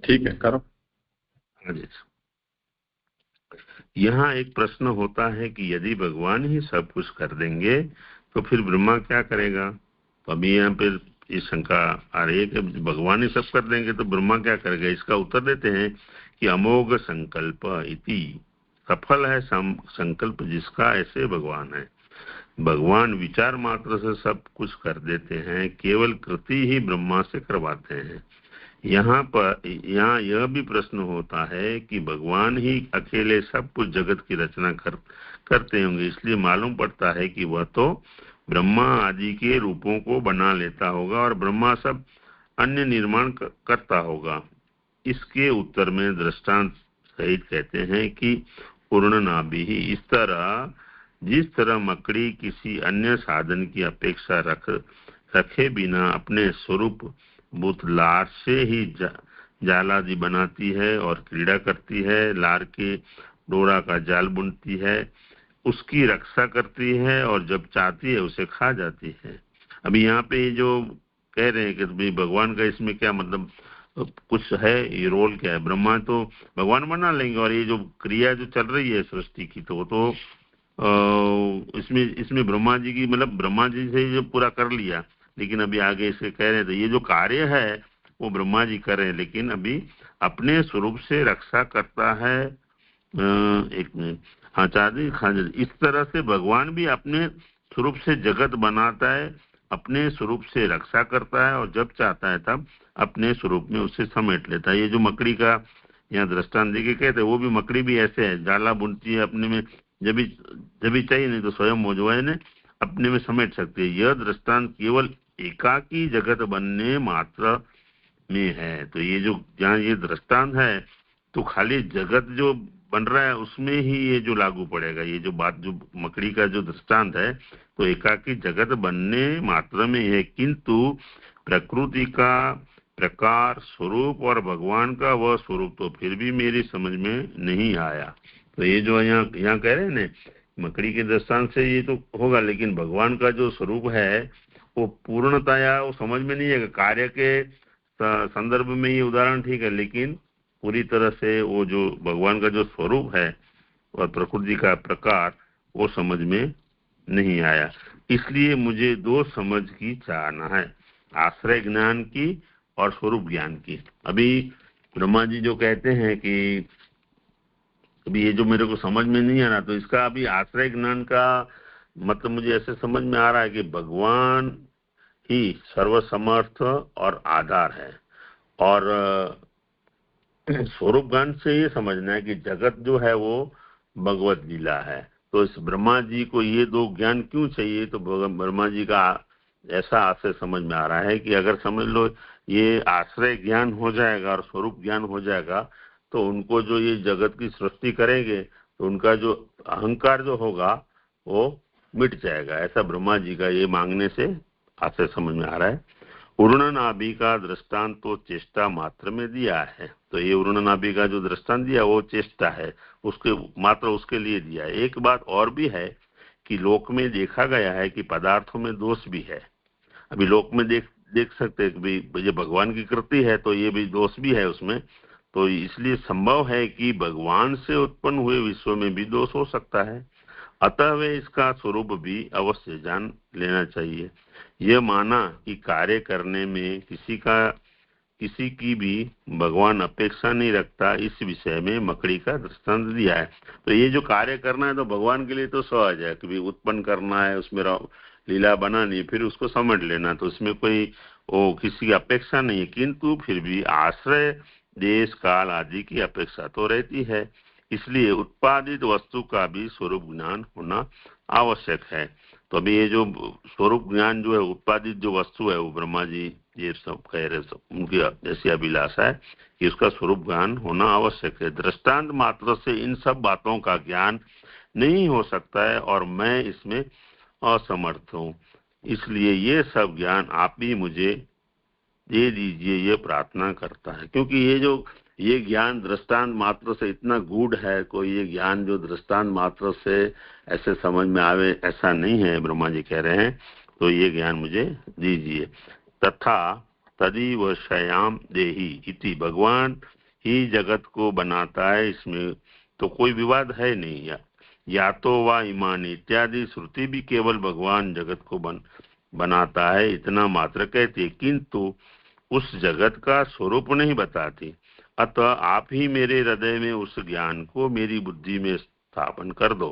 ठीक है, करो। यहाँ एक प्रश्न होता है कि यदि भगवान ही सब कुछ कर देंगे तो फिर ब्रह्मा क्या करेगा। तो अभी यहाँ पे ये शंका आ रही है कि भगवान ही सब कर देंगे तो ब्रह्मा क्या करेगा। इसका उत्तर देते हैं कि अमोघ संकल्प इति, सफल है संकल्प जिसका, ऐसे भगवान है। भगवान विचार मात्र से सब कुछ कर देते हैं, केवल कृति ही ब्रह्मा से करवाते हैं। यहाँ यह भी प्रश्न होता है कि भगवान ही अकेले सब कुछ जगत की रचना करते होंगे, इसलिए मालूम पड़ता है कि वह तो ब्रह्मा आदि के रूपों को बना लेता होगा और ब्रह्मा सब अन्य निर्माण करता होगा। इसके उत्तर में दृष्टांत सहित कहते हैं कि पूर्ण नाभि ही, इस तरह जिस तरह मकड़ी किसी अन्य साधन की अपेक्षा रखे बिना अपने स्वरूप भूत लार से ही जालादि बनाती है और क्रीड़ा करती है, लार के डोरा का जाल बुनती है, उसकी रक्षा करती है और जब चाहती है उसे खा जाती है। अभी यहाँ पे जो कह रहे हैं कि भाई भगवान का इसमें क्या मतलब कुछ है, ये रोल क्या है? ब्रह्मा तो भगवान बना लेंगे और ये जो क्रिया जो चल रही है सृष्टि की तो वो तो इसमें ब्रह्मा जी की मतलब ब्रह्मा जी से जो पूरा कर लिया, लेकिन अभी आगे इसे कह रहे हैं तो ये जो कार्य है वो ब्रह्मा जी कर रहे हैं, लेकिन अभी अपने स्वरूप से रक्षा करता है। एक मिनट, हाँ चादी खा जाती। इस तरह से भगवान भी अपने स्वरूप से जगत बनाता है, अपने स्वरूप से रक्षा करता है और जब चाहता है तब अपने स्वरूप में उसे समेट लेता है। ये जो मकड़ी का यहाँ दृष्टांत देके कहते हैं, वो भी मकड़ी भी ऐसे है, जाला बुनती है अपने में, जब भी चाहिए, नहीं तो स्वयं वो जो है ने अपने में समेट सकती है। यह दृष्टांत केवल एकाकी जगत बनने मात्र में है। तो ये जो जहाँ ये दृष्टांत है तो खाली जगत जो बन रहा है उसमें ही ये जो लागू पड़ेगा। ये जो बात जो मकड़ी का जो दृष्टांत है तो एकाकी जगत बनने मात्र में है, किंतु प्रकृति का प्रकार स्वरूप और भगवान का वह स्वरूप तो फिर भी मेरी समझ में नहीं आया। तो ये जो यहाँ कह रहे हैं ना, मकड़ी के दृष्टांत से ये तो होगा, लेकिन भगवान का जो स्वरूप है वो पूर्णतया वो समझ में नहीं है। कार्य के संदर्भ में ये उदाहरण ठीक है, लेकिन पूरी तरह से वो जो भगवान का जो स्वरूप है और प्रकृति का प्रकार वो समझ में नहीं आया। इसलिए मुझे दो समझ की चाहना है, आश्रय ज्ञान की और स्वरूप ज्ञान की। अभी ब्रह्मा जी जो कहते हैं कि अभी ये जो मेरे को समझ में नहीं आ रहा, तो इसका अभी आश्रय ज्ञान का मतलब मुझे ऐसे समझ में आ रहा है कि भगवान ही सर्वसमर्थ और आधार है, और स्वरूप ज्ञान से ये समझना है कि जगत जो है वो भगवत लीला है। तो इस ब्रह्मा जी को ये दो ज्ञान क्यों चाहिए? तो ब्रह्मा जी का ऐसा आशय समझ में आ रहा है कि अगर समझ लो ये आश्रय ज्ञान हो जाएगा और स्वरूप ज्ञान हो जाएगा तो उनको जो ये जगत की सृष्टि करेंगे तो उनका जो अहंकार जो होगा वो मिट जाएगा। ऐसा ब्रह्मा जी का ये मांगने से आशय समझ में आ रहा है। उर्णनाभि का दृष्टांत तो चेष्टा मात्र में दिया है। तो ये उर्णनाभि का जो दृष्टांत दिया वो चेष्टा है, उसके मात्र उसके लिए दिया है। एक बात और भी है कि लोक में देखा गया है कि पदार्थों में दोष भी है। अभी लोक में देख सकते हैं कि ये भगवान की कृति है तो ये भी दोष भी है उसमें। तो इसलिए संभव है कि भगवान से उत्पन्न हुए विश्व में भी दोष हो सकता है, अतः वे इसका स्वरूप भी अवश्य जान लेना चाहिए। यह माना कि कार्य करने में किसी की भी भगवान अपेक्षा नहीं रखता, इस विषय में मकड़ी का दृष्टांत दिया है। तो ये जो कार्य करना है तो भगवान के लिए तो सहज है कि उत्पन्न करना है, उसमें लीला बनानी, फिर उसको समझ लेना, तो उसमें कोई किसी की अपेक्षा नहीं है। किंतु फिर भी आश्रय देश काल आदि की अपेक्षा तो रहती है, इसलिए उत्पादित वस्तु का भी स्वरूप ज्ञान होना आवश्यक है। तो अभी ये जो स्वरूप ज्ञान जो है, उत्पादित जो वस्तु है वो ब्रह्मा जी ये सब कह रहे, सब उनकी जैसी अभिलाषा है कि उसका स्वरूप ज्ञान होना आवश्यक है। दृष्टांत मात्र से इन सब बातों का ज्ञान नहीं हो सकता है और मैं इसमें असमर्थ हूँ, इसलिए ये सब ज्ञान आप ही मुझे दे दीजिए, ये प्रार्थना करता है। क्योंकि ये ज्ञान दृष्टांत मात्र से इतना गूढ़ है, कोई ये ज्ञान जो दृष्टांत मात्र से ऐसे समझ में आवे ऐसा नहीं है, ब्रह्मा जी कह रहे हैं। तो ये ज्ञान मुझे दीजिए। तथा तदीव शयाम देही इति, भगवान ही जगत को बनाता है, इसमें तो कोई विवाद है नहीं। या तो वा ईमान इत्यादि श्रुति भी केवल भगवान जगत को बनाता है इतना मात्र कहती है, किंतु उस जगत का स्वरूप नहीं बताती। अतः आप ही मेरे हृदय में उस ज्ञान को मेरी बुद्धि में स्थापन कर दो।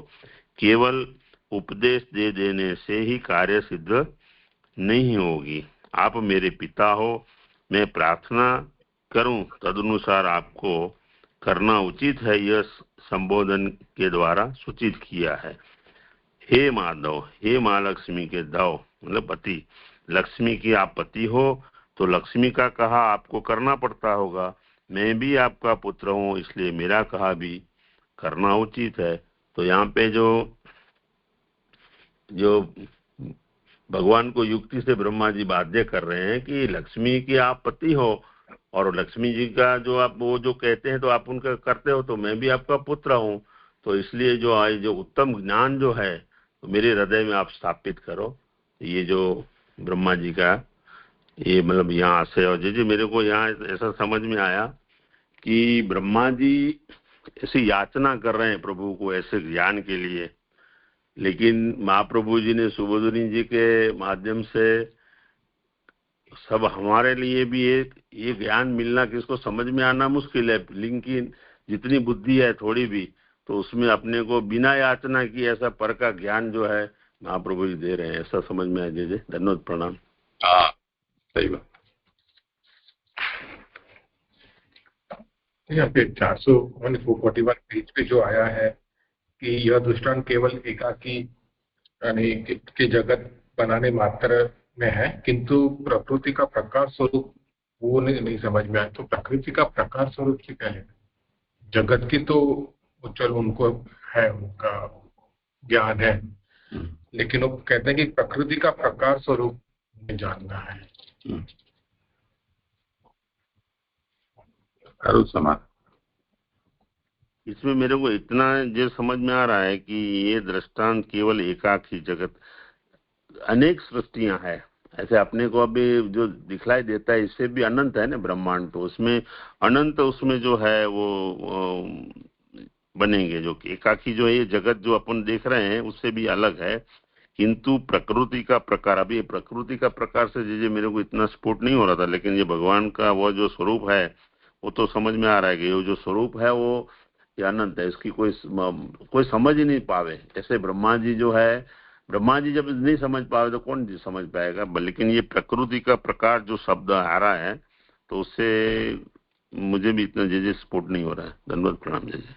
केवल उपदेश दे देने से ही कार्य सिद्ध नहीं होगी। आप मेरे पिता हो, मैं प्रार्थना करूं तदनुसार आपको करना उचित है, यह संबोधन के द्वारा सूचित किया है। हे माधव, हे माँ लक्ष्मी के दव मतलब पति, लक्ष्मी की आप पति हो तो लक्ष्मी का कहा आपको करना पड़ता होगा। मैं भी आपका पुत्र हूँ, इसलिए मेरा कहा भी करना उचित है। तो यहाँ पे जो भगवान को युक्ति से ब्रह्मा जी बाध्य कर रहे हैं कि लक्ष्मी की आप पति हो और लक्ष्मी जी का जो आप वो जो कहते हैं तो आप उनका करते हो, तो मैं भी आपका पुत्र हूँ, तो इसलिए जो आज जो उत्तम ज्ञान जो है तो मेरे हृदय में आप स्थापित करो। ये जो ब्रह्मा जी का ये मतलब यहाँ से, और जी मेरे को यहाँ ऐसा समझ में आया कि ब्रह्मा जी ऐसी याचना कर रहे हैं प्रभु को ऐसे ज्ञान के लिए, लेकिन महाप्रभु जी ने सुबोधनी जी के माध्यम से सब हमारे लिए भी एक ये ज्ञान मिलना किसको समझ में आना मुश्किल है, लेकिन जितनी बुद्धि है थोड़ी भी तो उसमें अपने को बिना याचना की ऐसा पर का ज्ञान जो है महाप्रभु जी दे रहे हैं, ऐसा समझ में आ जाए। धन्यवाद, प्रणाम। हाँ सही बात। यहाँ पे 441 पेज पे जो आया है कि यह दृष्टांत केवल एकाकी यानी के जगत बनाने मात्र में है, किंतु प्रकृति का प्रकार स्वरूप वो नहीं समझ में आया। तो प्रकृति का प्रकार स्वरूप से क्या है? जगत की तो चलो उनको है, उनका ज्ञान है, लेकिन वो कहते हैं कि प्रकृति का प्रकार स्वरूप में जानना है। करो समाज। इसमें मेरे को इतना जो समझ में आ रहा है कि ये दृष्टांत केवल एकाक ही जगत, अनेक सृष्टियां हैं ऐसे अपने को अभी जो दिखलाई देता है इससे भी अनंत है ना ब्रह्मांड, तो उसमें अनंत उसमें जो है वो बनेंगे। जो एकाकी जो है ये जगत जो अपन देख रहे हैं उससे भी अलग है, किंतु प्रकृति का प्रकार, अभी प्रकृति का प्रकार से जी मेरे को इतना स्फुट नहीं हो रहा था, लेकिन ये भगवान का वो जो स्वरूप है वो तो समझ में आ रहा है कि वो जो स्वरूप है वो ये अनंत है, इसकी कोई समझ ही नहीं पावे। ऐसे ब्रह्मा जी जो है, ब्रह्मा जी जब नहीं समझ पावे तो कौन जी समझ पाएगा। लेकिन ये प्रकृति का प्रकार जो शब्द आ रहा है तो उससे मुझे भी इतना जैसे स्फुट नहीं हो रहा है। धन्यवाद, प्रणाम जैसे।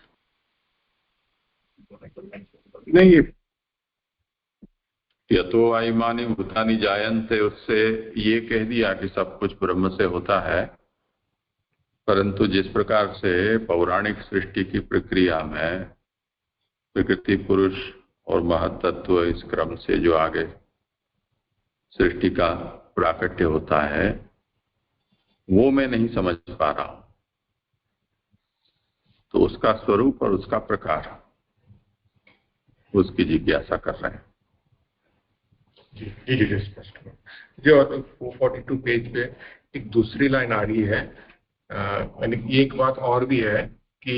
नहीं, ये तो आईमानी भूतानी जायन्ते, उससे ये कह दिया कि सब कुछ ब्रह्म से होता है, परंतु जिस प्रकार से पौराणिक सृष्टि की प्रक्रिया में प्रकृति पुरुष और महत्त्व इस क्रम से जो आगे सृष्टि का प्राकट्य होता है वो मैं नहीं समझ पा रहा हूं, तो उसका स्वरूप और उसका प्रकार उसकी जिज्ञासा कर रहे हैं। जी स्पष्ट। जो 442 पेज पे एक दूसरी लाइन आ रही है, यानी एक बात और भी है कि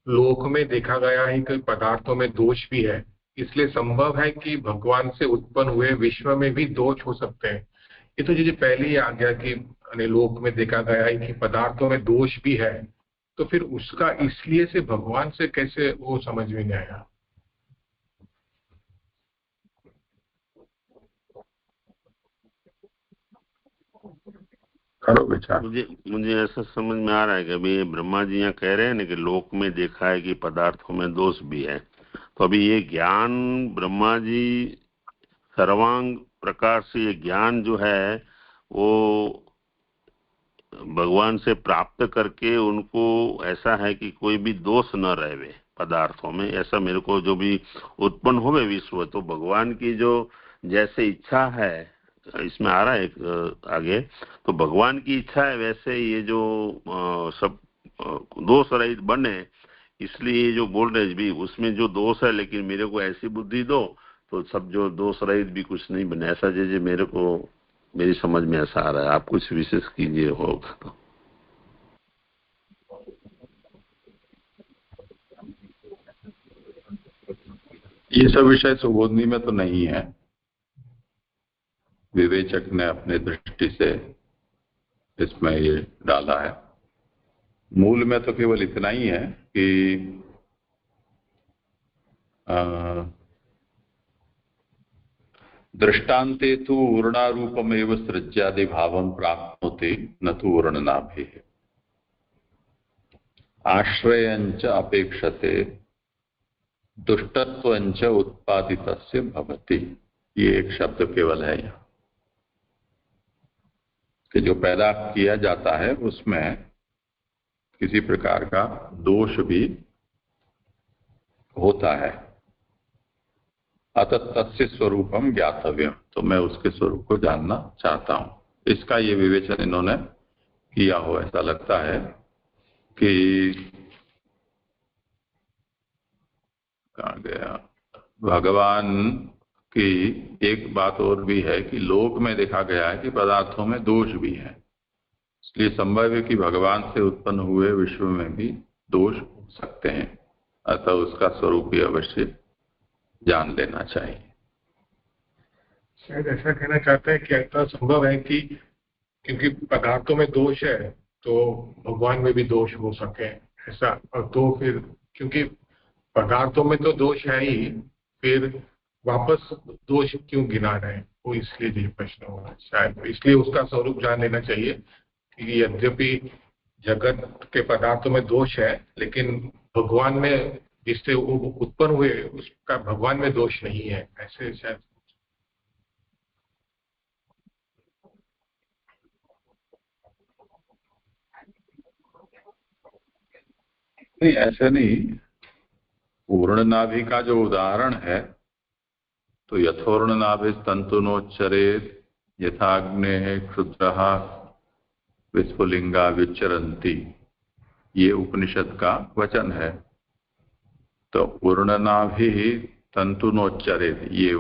लोक में देखा गया है कि पदार्थों में दोष भी है, इसलिए संभव है कि भगवान से उत्पन्न हुए विश्व में भी दोष हो सकते हैं। ये तो जो पहले ही आ गया कि लोक में देखा गया है कि पदार्थों में दोष भी है, तो फिर उसका इसलिए से भगवान से कैसे वो समझ में नहीं आया? करो विचार। मुझे ऐसा समझ में आ रहा है कि अभी ब्रह्मा जी यहाँ कह रहे हैं ना कि लोक में देखा है कि पदार्थों में दोष भी है, तो अभी ये ज्ञान ब्रह्मा जी सर्वांग प्रकार से ये ज्ञान जो है वो भगवान से प्राप्त करके उनको ऐसा है कि कोई भी दोष न रहे पदार्थों में, ऐसा मेरे को जो भी उत्पन्न हो विश्व, तो भगवान की जो जैसे इच्छा है इसमें आ रहा है एक आगे, तो भगवान की इच्छा है वैसे ये जो सब दोष रहित बने, इसलिए जो बोल रहे भी उसमें जो दोष है लेकिन मेरे को ऐसी बुद्धि दो तो सब जो दोष रहित भी कुछ नहीं बने, ऐसा जैसे मेरे को मेरी समझ में ऐसा आ रहा है। आप कुछ विशेष कीजिए होगा तो। ये सब विषय सुबोधनी में तो नहीं है, विवेचक ने अपने दृष्टि से इसमें ये डाला है। मूल में तो केवल इतना ही है कि दृष्टान्ते तु ऊर्णारूपमेव सृज्यादि भावं प्राप्नोति न तु ऊर्णनाभिः आश्रयञ्च अपेक्षते दुष्टत्वञ्च उत्पादितस्य भवति। ये एक शब्द केवल है यहाँ कि जो पैदा किया जाता है उसमें किसी प्रकार का दोष भी होता है। अतः तस्य स्वरूपम ज्ञातव्यम, तो मैं उसके स्वरूप को जानना चाहता हूं। इसका ये विवेचन इन्होंने किया हो, ऐसा लगता है कि कहाँ गया, भगवान की एक बात और भी है कि लोक में देखा गया है कि पदार्थों में दोष भी है, इसलिए संभव है कि भगवान से उत्पन्न हुए विश्व में भी दोष हो सकते हैं, अतः उसका स्वरूप भी अवश्य जान लेना चाहिए। शायद ऐसा कहना चाहता है कि ऐसा संभव है कि क्योंकि पदार्थों में दोष है तो भगवान में भी दोष हो सके ऐसा, और तो फिर क्योंकि पदार्थों में तो दोष है ही, फिर वापस दोष क्यों गिना रहे हैं, वो इसलिए ये प्रश्न होगा शायद, इसलिए उसका स्वरूप जान लेना चाहिए कि यद्यपि जगत के पदार्थों में दोष है लेकिन भगवान में जिससे वो उत्पन्न हुए उसका भगवान में दोष नहीं है, ऐसे शायद। नहीं, ऐसे नहीं। पूर्ण नाभि का जो उदाहरण है तो यथोर्ण नाभि तंतुनोच्चरेत यथाग्ने क्षुद्रः विस्फुलिंगा विचरन्ति, ये उपनिषद का वचन है। तो पूर्ण नाभि तंतुनोच्चरेत ये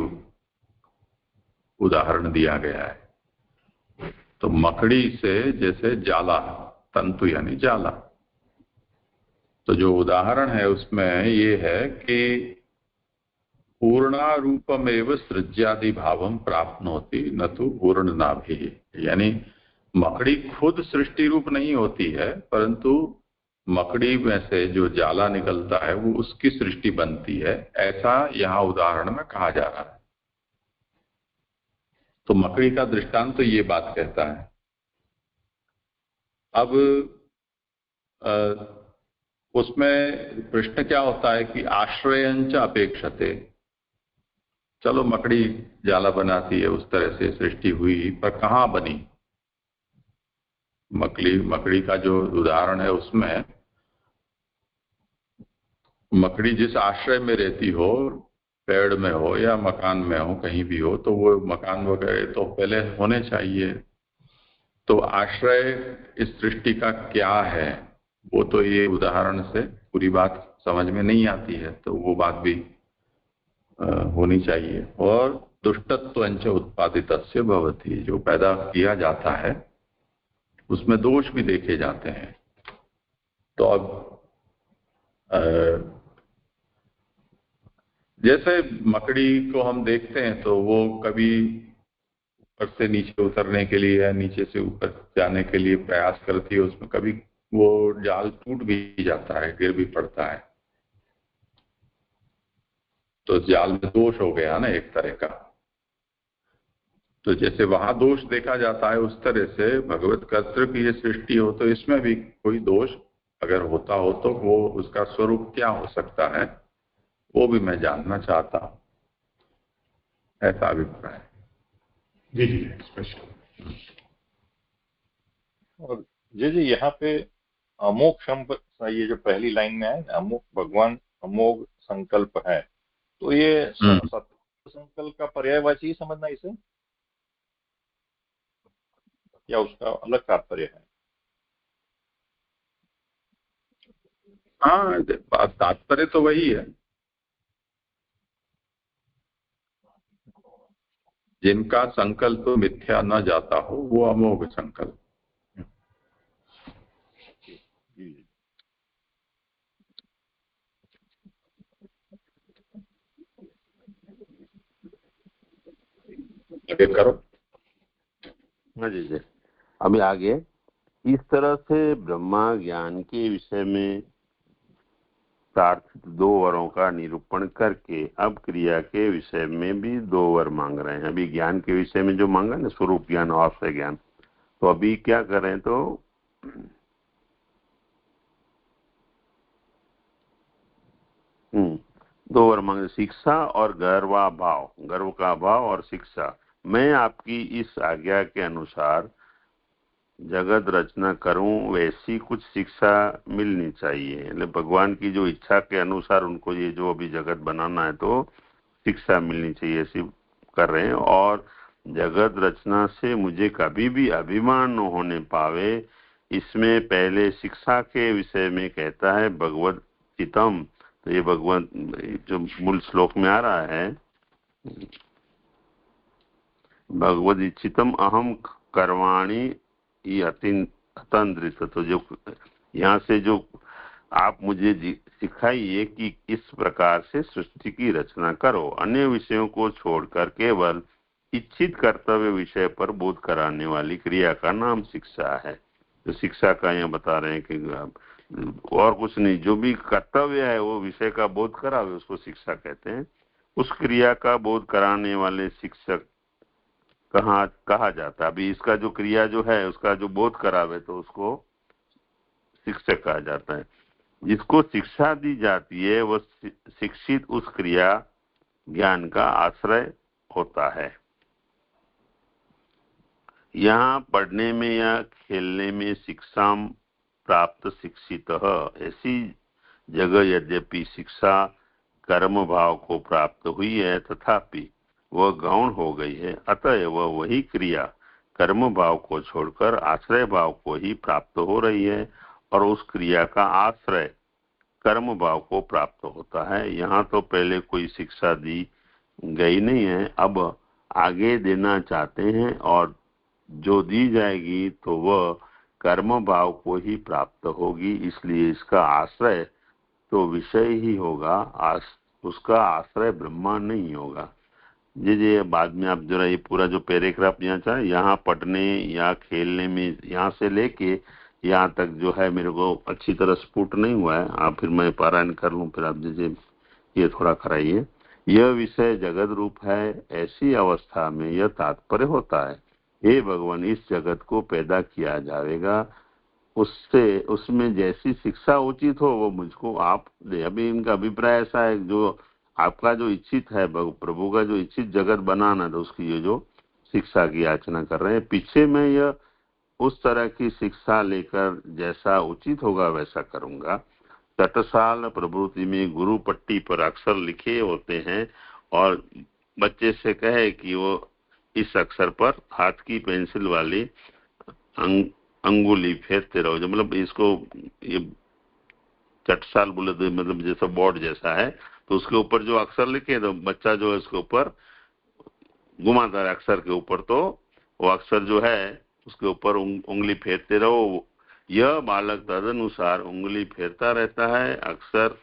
उदाहरण दिया गया है। तो मकड़ी से जैसे जाला, तंतु यानी जाला, तो जो उदाहरण है उसमें ये है कि पूर्णा रूपमेव सृज्यादि भावम प्राप्नोति न तो पूर्ण नाभि, यानी मकड़ी खुद सृष्टि रूप नहीं होती है, परंतु मकड़ी में से जो जाला निकलता है वो उसकी सृष्टि बनती है, ऐसा यहाँ उदाहरण में कहा जा रहा है। तो मकड़ी का दृष्टांत तो ये बात कहता है। अब उसमें प्रश्न क्या होता है कि आश्रयंच अपेक्षते, चलो मकड़ी जाला बनाती है, उस तरह से सृष्टि हुई, पर कहाँ बनी? मकड़ी का जो उदाहरण है उसमें मकड़ी जिस आश्रय में रहती हो, पेड़ में हो या मकान में हो, कहीं भी हो, तो वो मकान वगैरह तो पहले होने चाहिए। तो आश्रय इस सृष्टि का क्या है, वो तो ये उदाहरण से पूरी बात समझ में नहीं आती है, तो वो बात भी होनी चाहिए। और दुष्टत्वंच उत्पादितस्य भवति, जो पैदा किया जाता है उसमें दोष भी देखे जाते हैं। तो अब जैसे मकड़ी को हम देखते हैं तो वो कभी ऊपर से नीचे उतरने के लिए या नीचे से ऊपर जाने के लिए प्रयास करती है, उसमें कभी वो जाल टूट भी जाता है, गिर भी पड़ता है, तो जाल में दोष हो गया ना एक तरह का। तो जैसे वहां दोष देखा जाता है, उस तरह से भगवत कर्तृ की ये सृष्टि हो तो इसमें भी कोई दोष अगर होता हो तो वो उसका स्वरूप क्या हो सकता है, वो भी मैं जानना चाहता हूं, ऐसा अभिप्राय। जी जी स्पष्ट। और जी यहाँ पे अमोघ ये जो पहली लाइन में है, अमोघ भगवान अमोघ संकल्प है, तो ये सत्य संकल्प का पर्यायवाची समझना इसे, या उसका अलग तात्पर्य है? हाँ, तात्पर्य तो वही है, जिनका संकल्प मिथ्या न जाता हो वो अमोघ संकल्प। आगे करो। हाँ जी जी, अभी आगे इस तरह से ब्रह्मा ज्ञान के विषय में प्रार्थित 2 वरों का निरूपण करके अब क्रिया के विषय में भी 2 वर मांग रहे हैं। अभी ज्ञान के विषय में जो मांगा ना, स्वरूप ज्ञान और आश्रय ज्ञान, तो अभी क्या करें तो दो वर मांगे, शिक्षा और गर्वा भाव, गर्व का भाव और शिक्षा। मैं आपकी इस आज्ञा के अनुसार जगत रचना करूं, वैसी कुछ शिक्षा मिलनी चाहिए। भगवान की जो इच्छा के अनुसार उनको ये जो अभी जगत बनाना है तो शिक्षा मिलनी चाहिए, ऐसी कर रहे हैं। और जगत रचना से मुझे कभी भी अभिमान न होने पावे, इसमें पहले शिक्षा के विषय में कहता है भगवत चितम तो ये भगवान जो मूल श्लोक में आ रहा है, भगवद इच्छितम अहम कर्वाणी अतंद्रित, तो जो यहाँ से जो आप मुझे सिखाइए कि इस प्रकार से सृष्टि की रचना करो, अन्य विषयों को छोड़कर केवल इच्छित कर्तव्य विषय पर बोध कराने वाली क्रिया का नाम शिक्षा है। तो शिक्षा का यहाँ बता रहे हैं कि और कुछ नहीं, जो भी कर्तव्य है वो विषय का बोध करावे उसको शिक्षा कहते हैं। उस क्रिया का बोध कराने वाले शिक्षक कहा जाता है। अभी इसका जो क्रिया जो है उसका जो बोध करावे तो उसको शिक्षक कहा जाता है। जिसको शिक्षा दी जाती है वह शिक्षित उस क्रिया ज्ञान का आश्रय होता है। यहाँ पढ़ने में या खेलने में शिक्षा प्राप्त शिक्षित, ऐसी जगह यद्यपि शिक्षा कर्म भाव को प्राप्त हुई है तथापि वह गौण हो गई है, अतएव वही क्रिया कर्म भाव को छोड़कर आश्रय भाव को ही प्राप्त हो रही है और उस क्रिया का आश्रय कर्म भाव को प्राप्त होता है। यहाँ तो पहले कोई शिक्षा दी गई नहीं है, अब आगे देना चाहते हैं और जो दी जाएगी तो वह कर्म भाव को ही प्राप्त होगी, इसलिए इसका आश्रय तो विषय ही होगा, उसका आश्रय ब्रह्मा नहीं होगा। जी बाद में आप जरा ये पूरा जो पैराग्राफ यहाँ चाहे, यहाँ पढ़ने या खेलने में, यहाँ से लेके यहाँ तक जो है मेरे को अच्छी तरह स्फुट नहीं हुआ है, आप फिर मैं पारायण कर लूँ, फिर आप जैसे ये थोड़ा कराइए। यह विषय जगत रूप है, ऐसी अवस्था में यह तात्पर्य होता है, हे भगवान इस जगत को पैदा किया जाएगा, उससे उसमें जैसी शिक्षा उचित हो वो मुझको आप दे। अभी इनका अभिप्राय ऐसा है, जो आपका जो इच्छित है प्रभु का जो इच्छित जगत बनाना, तो उसकी ये जो शिक्षा की याचना कर रहे हैं, पीछे मैं यह उस तरह की शिक्षा लेकर जैसा उचित होगा वैसा करूंगा। तटसाल प्रभृति में गुरु पट्टी पर अक्षर लिखे होते हैं और बच्चे से कहे कि वो इस अक्षर पर हाथ की पेंसिल वाली अंगुली फेरते रहो, जो मतलब इसको ये चटसाल बोले तो मतलब जैसा बोर्ड जैसा है, तो उसके ऊपर जो अक्षर लिखे तो बच्चा जो है उसके ऊपर घुमाता है अक्षर के ऊपर, तो वो अक्षर जो है उसके ऊपर उंगली फेरते रहो। यह बालक तदनुसार उंगली फेरता रहता है, अक्षर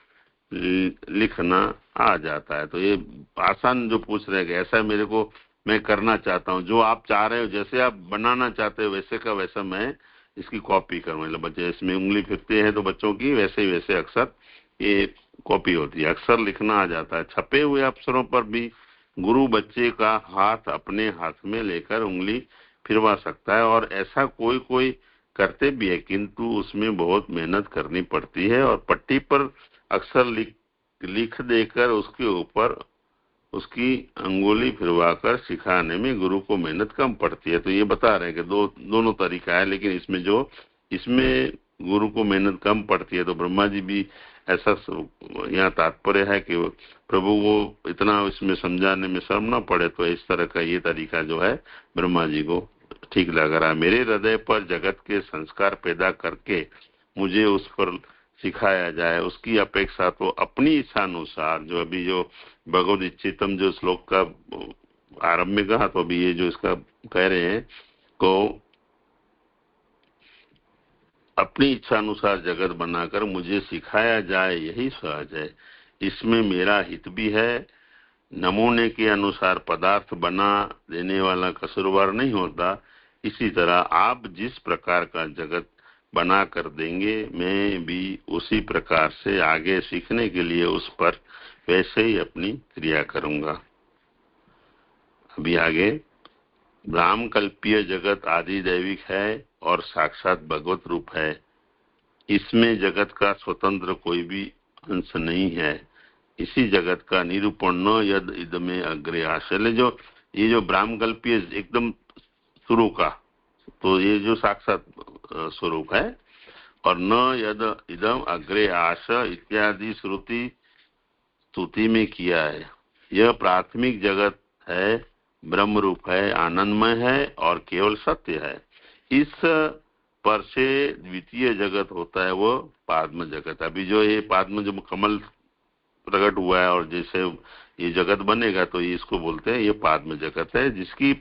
लिखना आ जाता है। तो ये आसान जो पूछ रहे हैं, ऐसा मेरे को मैं करना चाहता हूँ, जो आप चाह रहे हो, जैसे आप बनाना चाहते हो वैसे का वैसा मैं इसकी कॉपी करूँ। मतलब बच्चे इसमें उंगली फेरते हैं तो बच्चों की वैसे ही वैसे अक्षर ये कॉपी होती है, अक्षर लिखना आ जाता है। छपे हुए अक्षरों पर भी गुरु बच्चे का हाथ अपने हाथ में लेकर उंगली फिरवा सकता है, और ऐसा कोई कोई करते भी है, किंतु उसमें बहुत मेहनत करनी पड़ती है और पट्टी पर अक्षर लिख देकर उसके ऊपर उसकी अंगुली फिरवाकर सिखाने में गुरु को मेहनत कम पड़ती है। तो ये बता रहे हैं कि दोनों तरीका है, लेकिन इसमें गुरु को मेहनत कम पड़ती है। तो ब्रह्मा जी भी ऐसा यहाँ तात्पर्य है कि प्रभु को इतना इसमें समझाने में शर्म ना पड़े, तो इस तरह का ये तरीका जो है ब्रह्मा जी को ठीक लग रहा है। मेरे हृदय पर जगत के संस्कार पैदा करके मुझे उस पर सिखाया जाए, उसकी अपेक्षा तो अपनी इच्छा अनुसार, जो अभी जो भगवद इच्छितम जो श्लोक का आरंभ में कहा, तो अभी ये जो इसका कह रहे हैं को अपनी इच्छा अनुसार जगत बनाकर मुझे सिखाया जाए, यही सहज है, इसमें मेरा हित भी है। नमूने के अनुसार पदार्थ बना देने वाला कसूरवार नहीं होता, इसी तरह आप जिस प्रकार का जगत बना कर देंगे मैं भी उसी प्रकार से आगे सीखने के लिए उस पर वैसे ही अपनी क्रिया करूंगा। अभी आगे, ब्राह्म कल्पीय जगत आदि दैविक है और साक्षात भगवत रूप है, इसमें जगत का स्वतंत्र कोई भी अंश नहीं है। इसी जगत का निरूपण न यद इदमे अग्रे आशय, जो ये जो ब्राह्म कल्पीय एकदम शुरू का, तो ये जो साक्षात स्वरूप है, और न यद इदम अग्रे आश इत्यादि श्रुति स्तुति में किया है। यह प्राथमिक जगत है, ब्रह्म रूप है, आनंदमय है और केवल सत्य है। इस पर से द्वितीय जगत होता है वो पाद्म जगत। अभी जो ये पाद्म जो कमल प्रकट हुआ है और जैसे ये जगत बनेगा तो ये इसको बोलते हैं ये पाद्म जगत है, जिसकी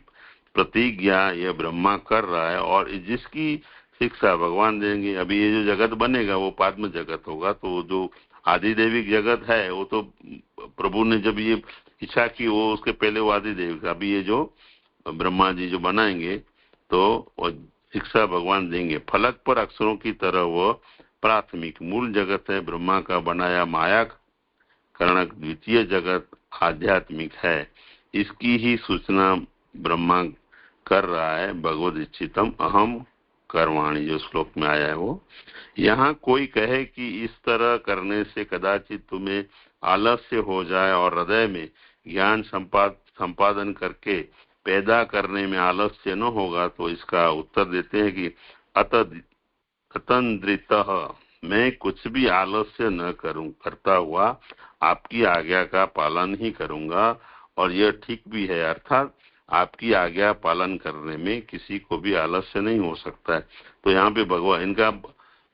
प्रतिज्ञा ये ब्रह्मा कर रहा है और जिसकी शिक्षा भगवान देंगे। अभी ये जो जगत बनेगा वो पाद्म जगत होगा, तो जो आदिदेविक जगत है वो तो प्रभु ने जब ये इच्छा की वो उसके पहले वो आदिदेविक। अभी ये जो ब्रह्मा जी जो बनाएंगे तो वो शिक्षा भगवान देंगे। फलक पर अक्षरों की तरह वो प्राथमिक मूल जगत है, ब्रह्मा का बनाया माया करणक द्वितीय जगत आध्यात्मिक है। इसकी ही सूचना ब्रह्मा कर रहा है। भगवद इच्छितम अहम कर्माणि जो श्लोक में आया है वो। यहाँ कोई कहे कि इस तरह करने से कदाचित तुम्हें आलस्य हो जाए और हृदय में ज्ञान संपादन करके पैदा करने में आलस्य न होगा, तो इसका उत्तर देते हैं कि अतंद्रितः मैं कुछ भी आलस्य न करता हुआ आपकी आज्ञा का पालन ही करूंगा और यह ठीक भी है। अर्थात आपकी आज्ञा पालन करने में किसी को भी आलस्य नहीं हो सकता है। तो यहाँ पे भगवान, इनका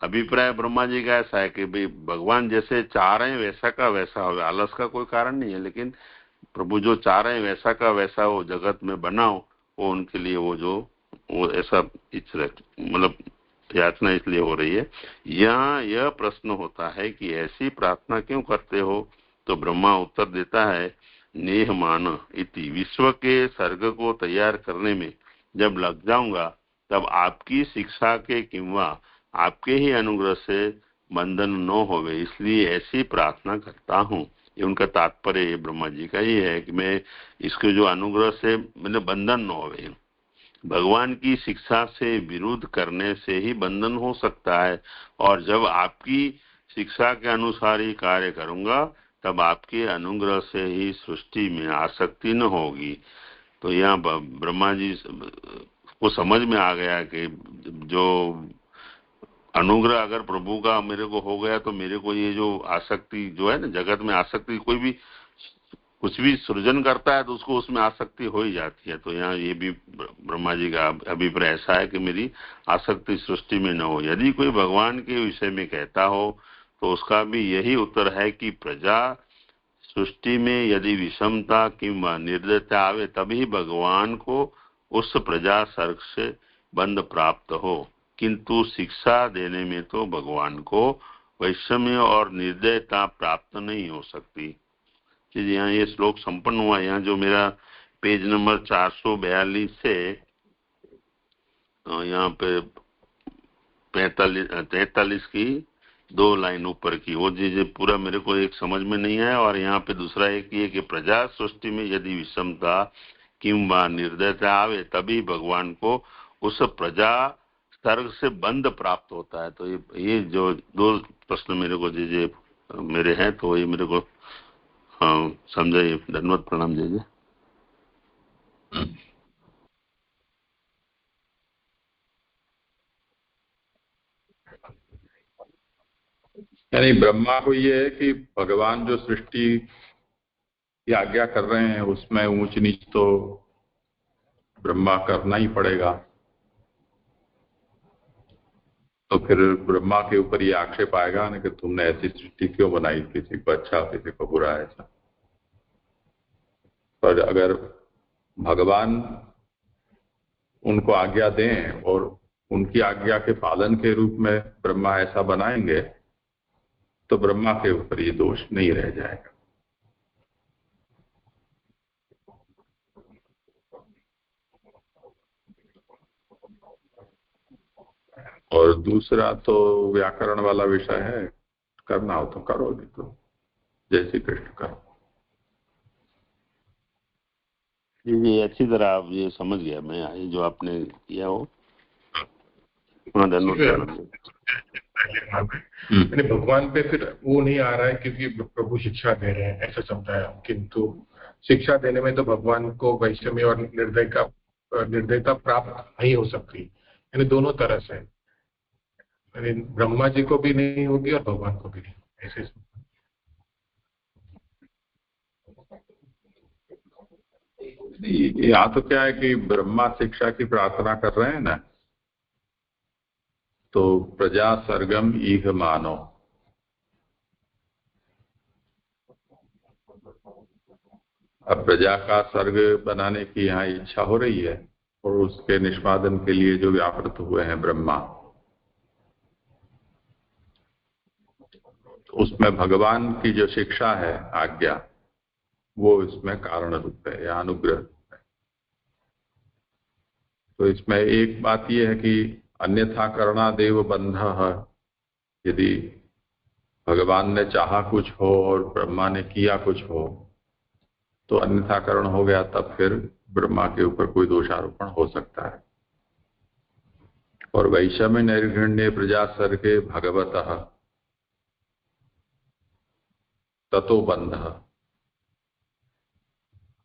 अभिप्राय ब्रह्मा जी का ऐसा है कि भाई भगवान जैसे चाह रहे हैं वैसा का वैसा हो, आलस का कोई कारण नहीं है, लेकिन प्रभु जो चाह रहे हैं वैसा का वैसा हो जगत में बनाओ, वो उनके लिए वो ऐसा मतलब याचना इसलिए हो रही है। यहाँ यह प्रश्न होता है कि ऐसी प्रार्थना क्यों करते हो? तो ब्रह्मा उत्तर देता है, नेहमान इति, विश्व के सर्ग को तैयार करने में जब लग जाऊंगा तब आपकी शिक्षा के किंवा आपके ही अनुग्रह से बंधन न होवे, इसलिए ऐसी प्रार्थना करता हूँ। ये उनका तात्पर्य ब्रह्मा जी का ये है कि मैं इसके जो अनुग्रह से मैंने बंधन न होवे। भगवान की शिक्षा से विरुद्ध करने से ही बंधन हो सकता है, और जब आपकी शिक्षा के अनुसार ही कार्य करूंगा तब आपके अनुग्रह से ही सृष्टि में आसक्ति न होगी। तो यहाँ ब्रह्मा जी को समझ में आ गया कि जो अनुग्रह अगर प्रभु का मेरे को हो गया तो मेरे को ये जो आसक्ति जो है ना, जगत में आसक्ति, कोई भी कुछ भी सृजन करता है तो उसको उसमें आसक्ति हो ही जाती है। तो यहाँ ये भी ब्रह्मा जी का अभिप्राय ऐसा है कि मेरी आसक्ति सृष्टि में न हो। यदि कोई भगवान के विषय में कहता हो तो उसका भी यही उत्तर है कि प्रजा सृष्टि में यदि विषमता किंवा निर्दयता आवे तभी भगवान को उस प्रजा सर्ग से बंध प्राप्त हो, किंतु शिक्षा देने में तो भगवान को वैषम्य और निर्दयता प्राप्त नहीं हो सकती। यहाँ ये श्लोक संपन्न हुआ। यहाँ जो मेरा पेज नंबर 442 से यहाँ पे 43 की 2 लाइन ऊपर की वो चीजें पूरा मेरे को एक समझ में नहीं आया। और यहाँ पे दूसरा एक ये कि प्रजा सृष्टि में यदि विषमता किंवा निर्दयता आवे तभी भगवान को उस प्रजा सर्ग से बंध प्राप्त होता है। तो ये जो 2 प्रश्न मेरे को जे मेरे हैं तो ये मेरे को हाँ समझाइए। धन्यवाद, प्रणाम जी। यानी ब्रह्मा को ये है कि भगवान जो सृष्टि की आज्ञा कर रहे हैं उसमें ऊंच नीच तो ब्रह्मा करना ही पड़ेगा। तो फिर ब्रह्मा के ऊपर ये आक्षेप आएगा ना कि तुमने ऐसी सृष्टि क्यों बनाई, किसी को अच्छा किसी को बुरा ऐसा। पर अगर भगवान उनको आज्ञा दें और उनकी आज्ञा के पालन के रूप में ब्रह्मा ऐसा बनाएंगे तो ब्रह्मा के ऊपर ये दोष नहीं रह जाएगा। और दूसरा तो व्याकरण वाला विषय है, करना हो तो करो, नहीं तो जय श्री कृष्ण करो। जी अच्छी तरह आप ये समझ गया मैं, ये जो आपने किया हो। हाँ धन्यवाद। भगवान पे फिर वो नहीं आ रहा है क्योंकि प्रभु शिक्षा दे रहे हैं ऐसा समझाया, किंतु शिक्षा देने में तो भगवान को वैषम्य और निर्दयता प्राप्त नहीं हो सकती, यानी दोनों तरह से, यानी ब्रह्मा जी को भी नहीं होगी और भगवान को भी नहीं, ऐसे। यहाँ तो क्या है कि ब्रह्मा शिक्षा की प्रार्थना कर रहे हैं ना, तो प्रजा सर्गम ईह मानो, अब प्रजा का स्वर्ग बनाने की यहाँ इच्छा हो रही है और उसके निष्पादन के लिए जो व्यापृत हुए हैं ब्रह्मा, तो उसमें भगवान की जो शिक्षा है, आज्ञा, वो इसमें कारण रूप है या अनुग्रह है। तो इसमें एक बात यह है कि अन्यथा करणादेव बंधः, यदि भगवान ने चाहा कुछ हो और ब्रह्मा ने किया कुछ हो तो अन्यथा करण हो गया, तब फिर ब्रह्मा के ऊपर कोई दोषारोपण हो सकता है। और वैषम्य नैर्घण्य प्रजा सर्गे भगवतः ततो बंधः,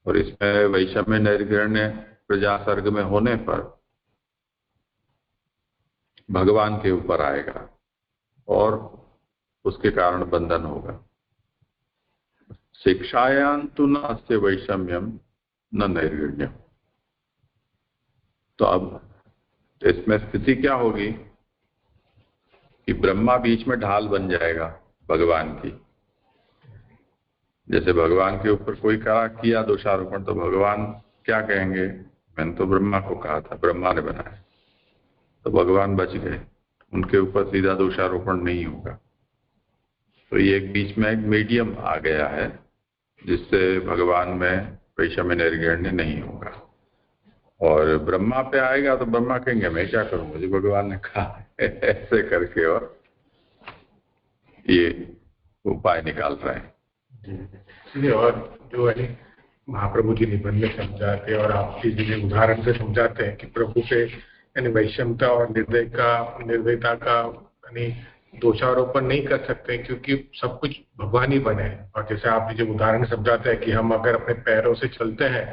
और इसमें वैषम्य नैर्घण्य प्रजा सर्ग में होने पर भगवान के ऊपर आएगा और उसके कारण बंधन होगा। शिक्षायां तो न अस्ति वैषम्यम न नैर्घण्यम। तो अब इसमें स्थिति क्या होगी कि ब्रह्मा बीच में ढाल बन जाएगा भगवान की। जैसे भगवान के ऊपर कोई किया दोषारोपण तो भगवान क्या कहेंगे, मैंने तो ब्रह्मा को कहा था, ब्रह्मा ने बनाया, तो भगवान बच गए, उनके ऊपर सीधा दोषारोपण नहीं होगा। तो ये एक बीच में एक मीडियम आ गया है जिससे भगवान में वैषम्य नैर्घण्य नहीं होगा। और ब्रह्मा पे आएगा तो ब्रह्मा कहेंगे मैं क्या करूं, मुझे भगवान ने कहा ऐसे करके, और ये उपाय निकाल रहे हैं। और जो है महाप्रभु जी निबंध में समझाते हैं और आपकी जी उदाहरण से समझाते हैं कि प्रभु पे यानी वैषम्यता और निर्दयता का यानी दोषारोपण नहीं कर सकते क्योंकि सब कुछ भगवान ही बने। और जैसे आप जो उदाहरण समझाते हैं कि हम अगर अपने पैरों से चलते हैं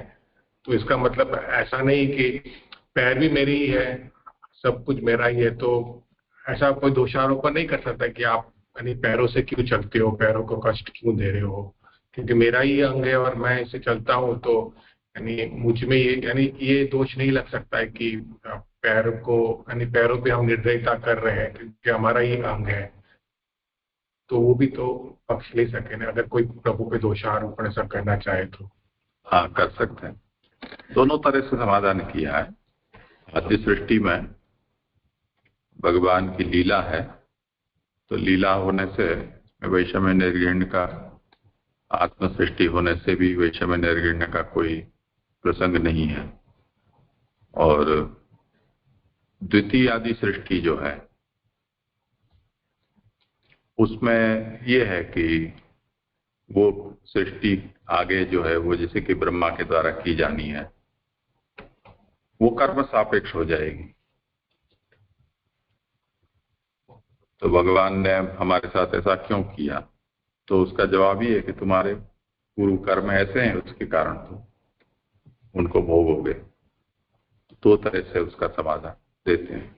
तो इसका मतलब ऐसा नहीं कि पैर भी मेरी ही है, सब कुछ मेरा ही है, तो ऐसा कोई दोषारोपण नहीं कर सकता कि आप यानी पैरों से क्यों चलते हो, पैरों को कष्ट क्यों दे रहे हो, क्योंकि मेरा ही अंग है और मैं इसे चलता हूँ, तो यानी मुझ में ये दोष नहीं लग सकता है कि पैर को यानी पैरों पे हम निर्दयता कर रहे हैं क्योंकि हमारा ही अंग है। तो वो भी तो पक्ष ले सके ना, अगर कोई प्रभु पे दोषारोपण ऐसा करना चाहे तो। हाँ, कर सकते हैं। दोनों तरह से समाधान किया है। आदि सृष्टि में भगवान की लीला है, तो लीला होने से वैषम्य नैर्घण्य का, आत्म सृष्टि होने से भी वैषम्य नैर्घण्य का कोई प्रसंग नहीं है। और द्वितीय आदि सृष्टि जो है उसमें यह है कि वो सृष्टि आगे जो है वो जैसे कि ब्रह्मा के द्वारा की जानी है, वो कर्म सापेक्ष हो जाएगी। तो भगवान ने दे साथ ऐसा क्यों किया, तो उसका जवाब ये है कि तुम्हारे पूर्व कर्म ऐसे हैं, उसके कारण तुम उनको भोगोगे। दो तरह से उसका समाधान देते हैं।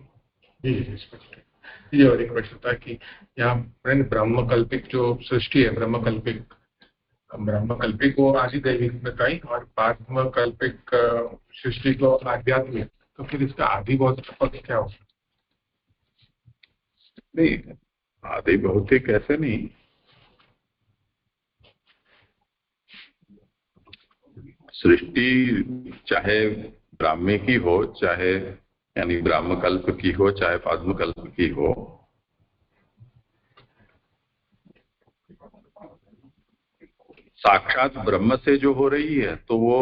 ये और एक प्रश्न था कि यहाँ ब्रह्मकल्पिक जो सृष्टि है, ब्रह्मकल्पिक को आदिदैविक बताई और पारमकल्पिक सृष्टि को आध्यात्मिक, तो फिर इसका आदि भौतिक पक्ष क्या होगा? नहीं, आदि भौतिक ऐसे नहीं, सृष्टि चाहे ब्राह्मी की हो, चाहे यानी ब्राह्मकल्प की हो, चाहे पाद्मकल्प की हो, साक्षात ब्रह्म से जो हो रही है तो वो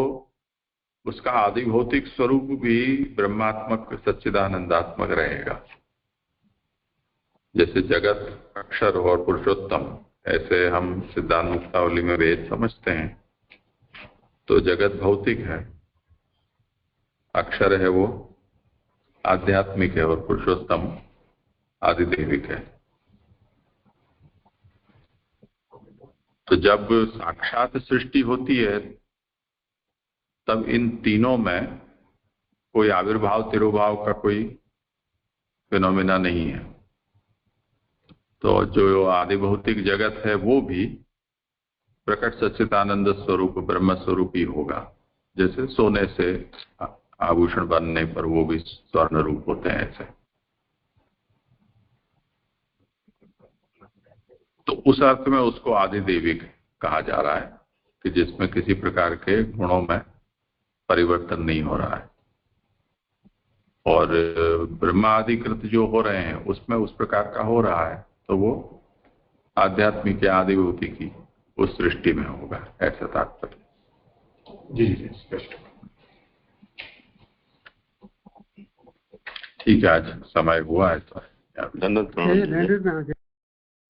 उसका आदि भौतिक स्वरूप भी ब्रह्मात्मक सच्चिदानंदात्मक रहेगा। जैसे जगत अक्षर और पुरुषोत्तम, ऐसे हम सिद्धांत मुक्तावली में वेद समझते हैं, तो जगत भौतिक है, अक्षर है वो आध्यात्मिक है और पुरुषोत्तम आदिदैविक है। तो जब साक्षात सृष्टि होती है तब इन तीनों में कोई आविर्भाव तिरोभाव का कोई फिनोमिना नहीं है। तो जो आदि भौतिक जगत है वो भी प्रकट सच्चिदानंद स्वरूप ब्रह्म स्वरूप ही होगा। जैसे सोने से आभूषण बनने पर वो भी स्वर्ण रूप होते हैं, ऐसे। तो उस अर्थ में उसको आदिदैविक कहा जा रहा है। कि जिसमें किसी प्रकार के गुणों में परिवर्तन नहीं हो रहा है। और ब्रह्माधिकृत जो हो रहे हैं उसमें उस प्रकार का हो रहा है, तो वो आध्यात्मिक या आदिभूति की उस सृष्टि में होगा, ऐसा तात्पर्य। जी जी स्पष्ट। ठीक है, आज समय हुआ है तो धन्यवाद।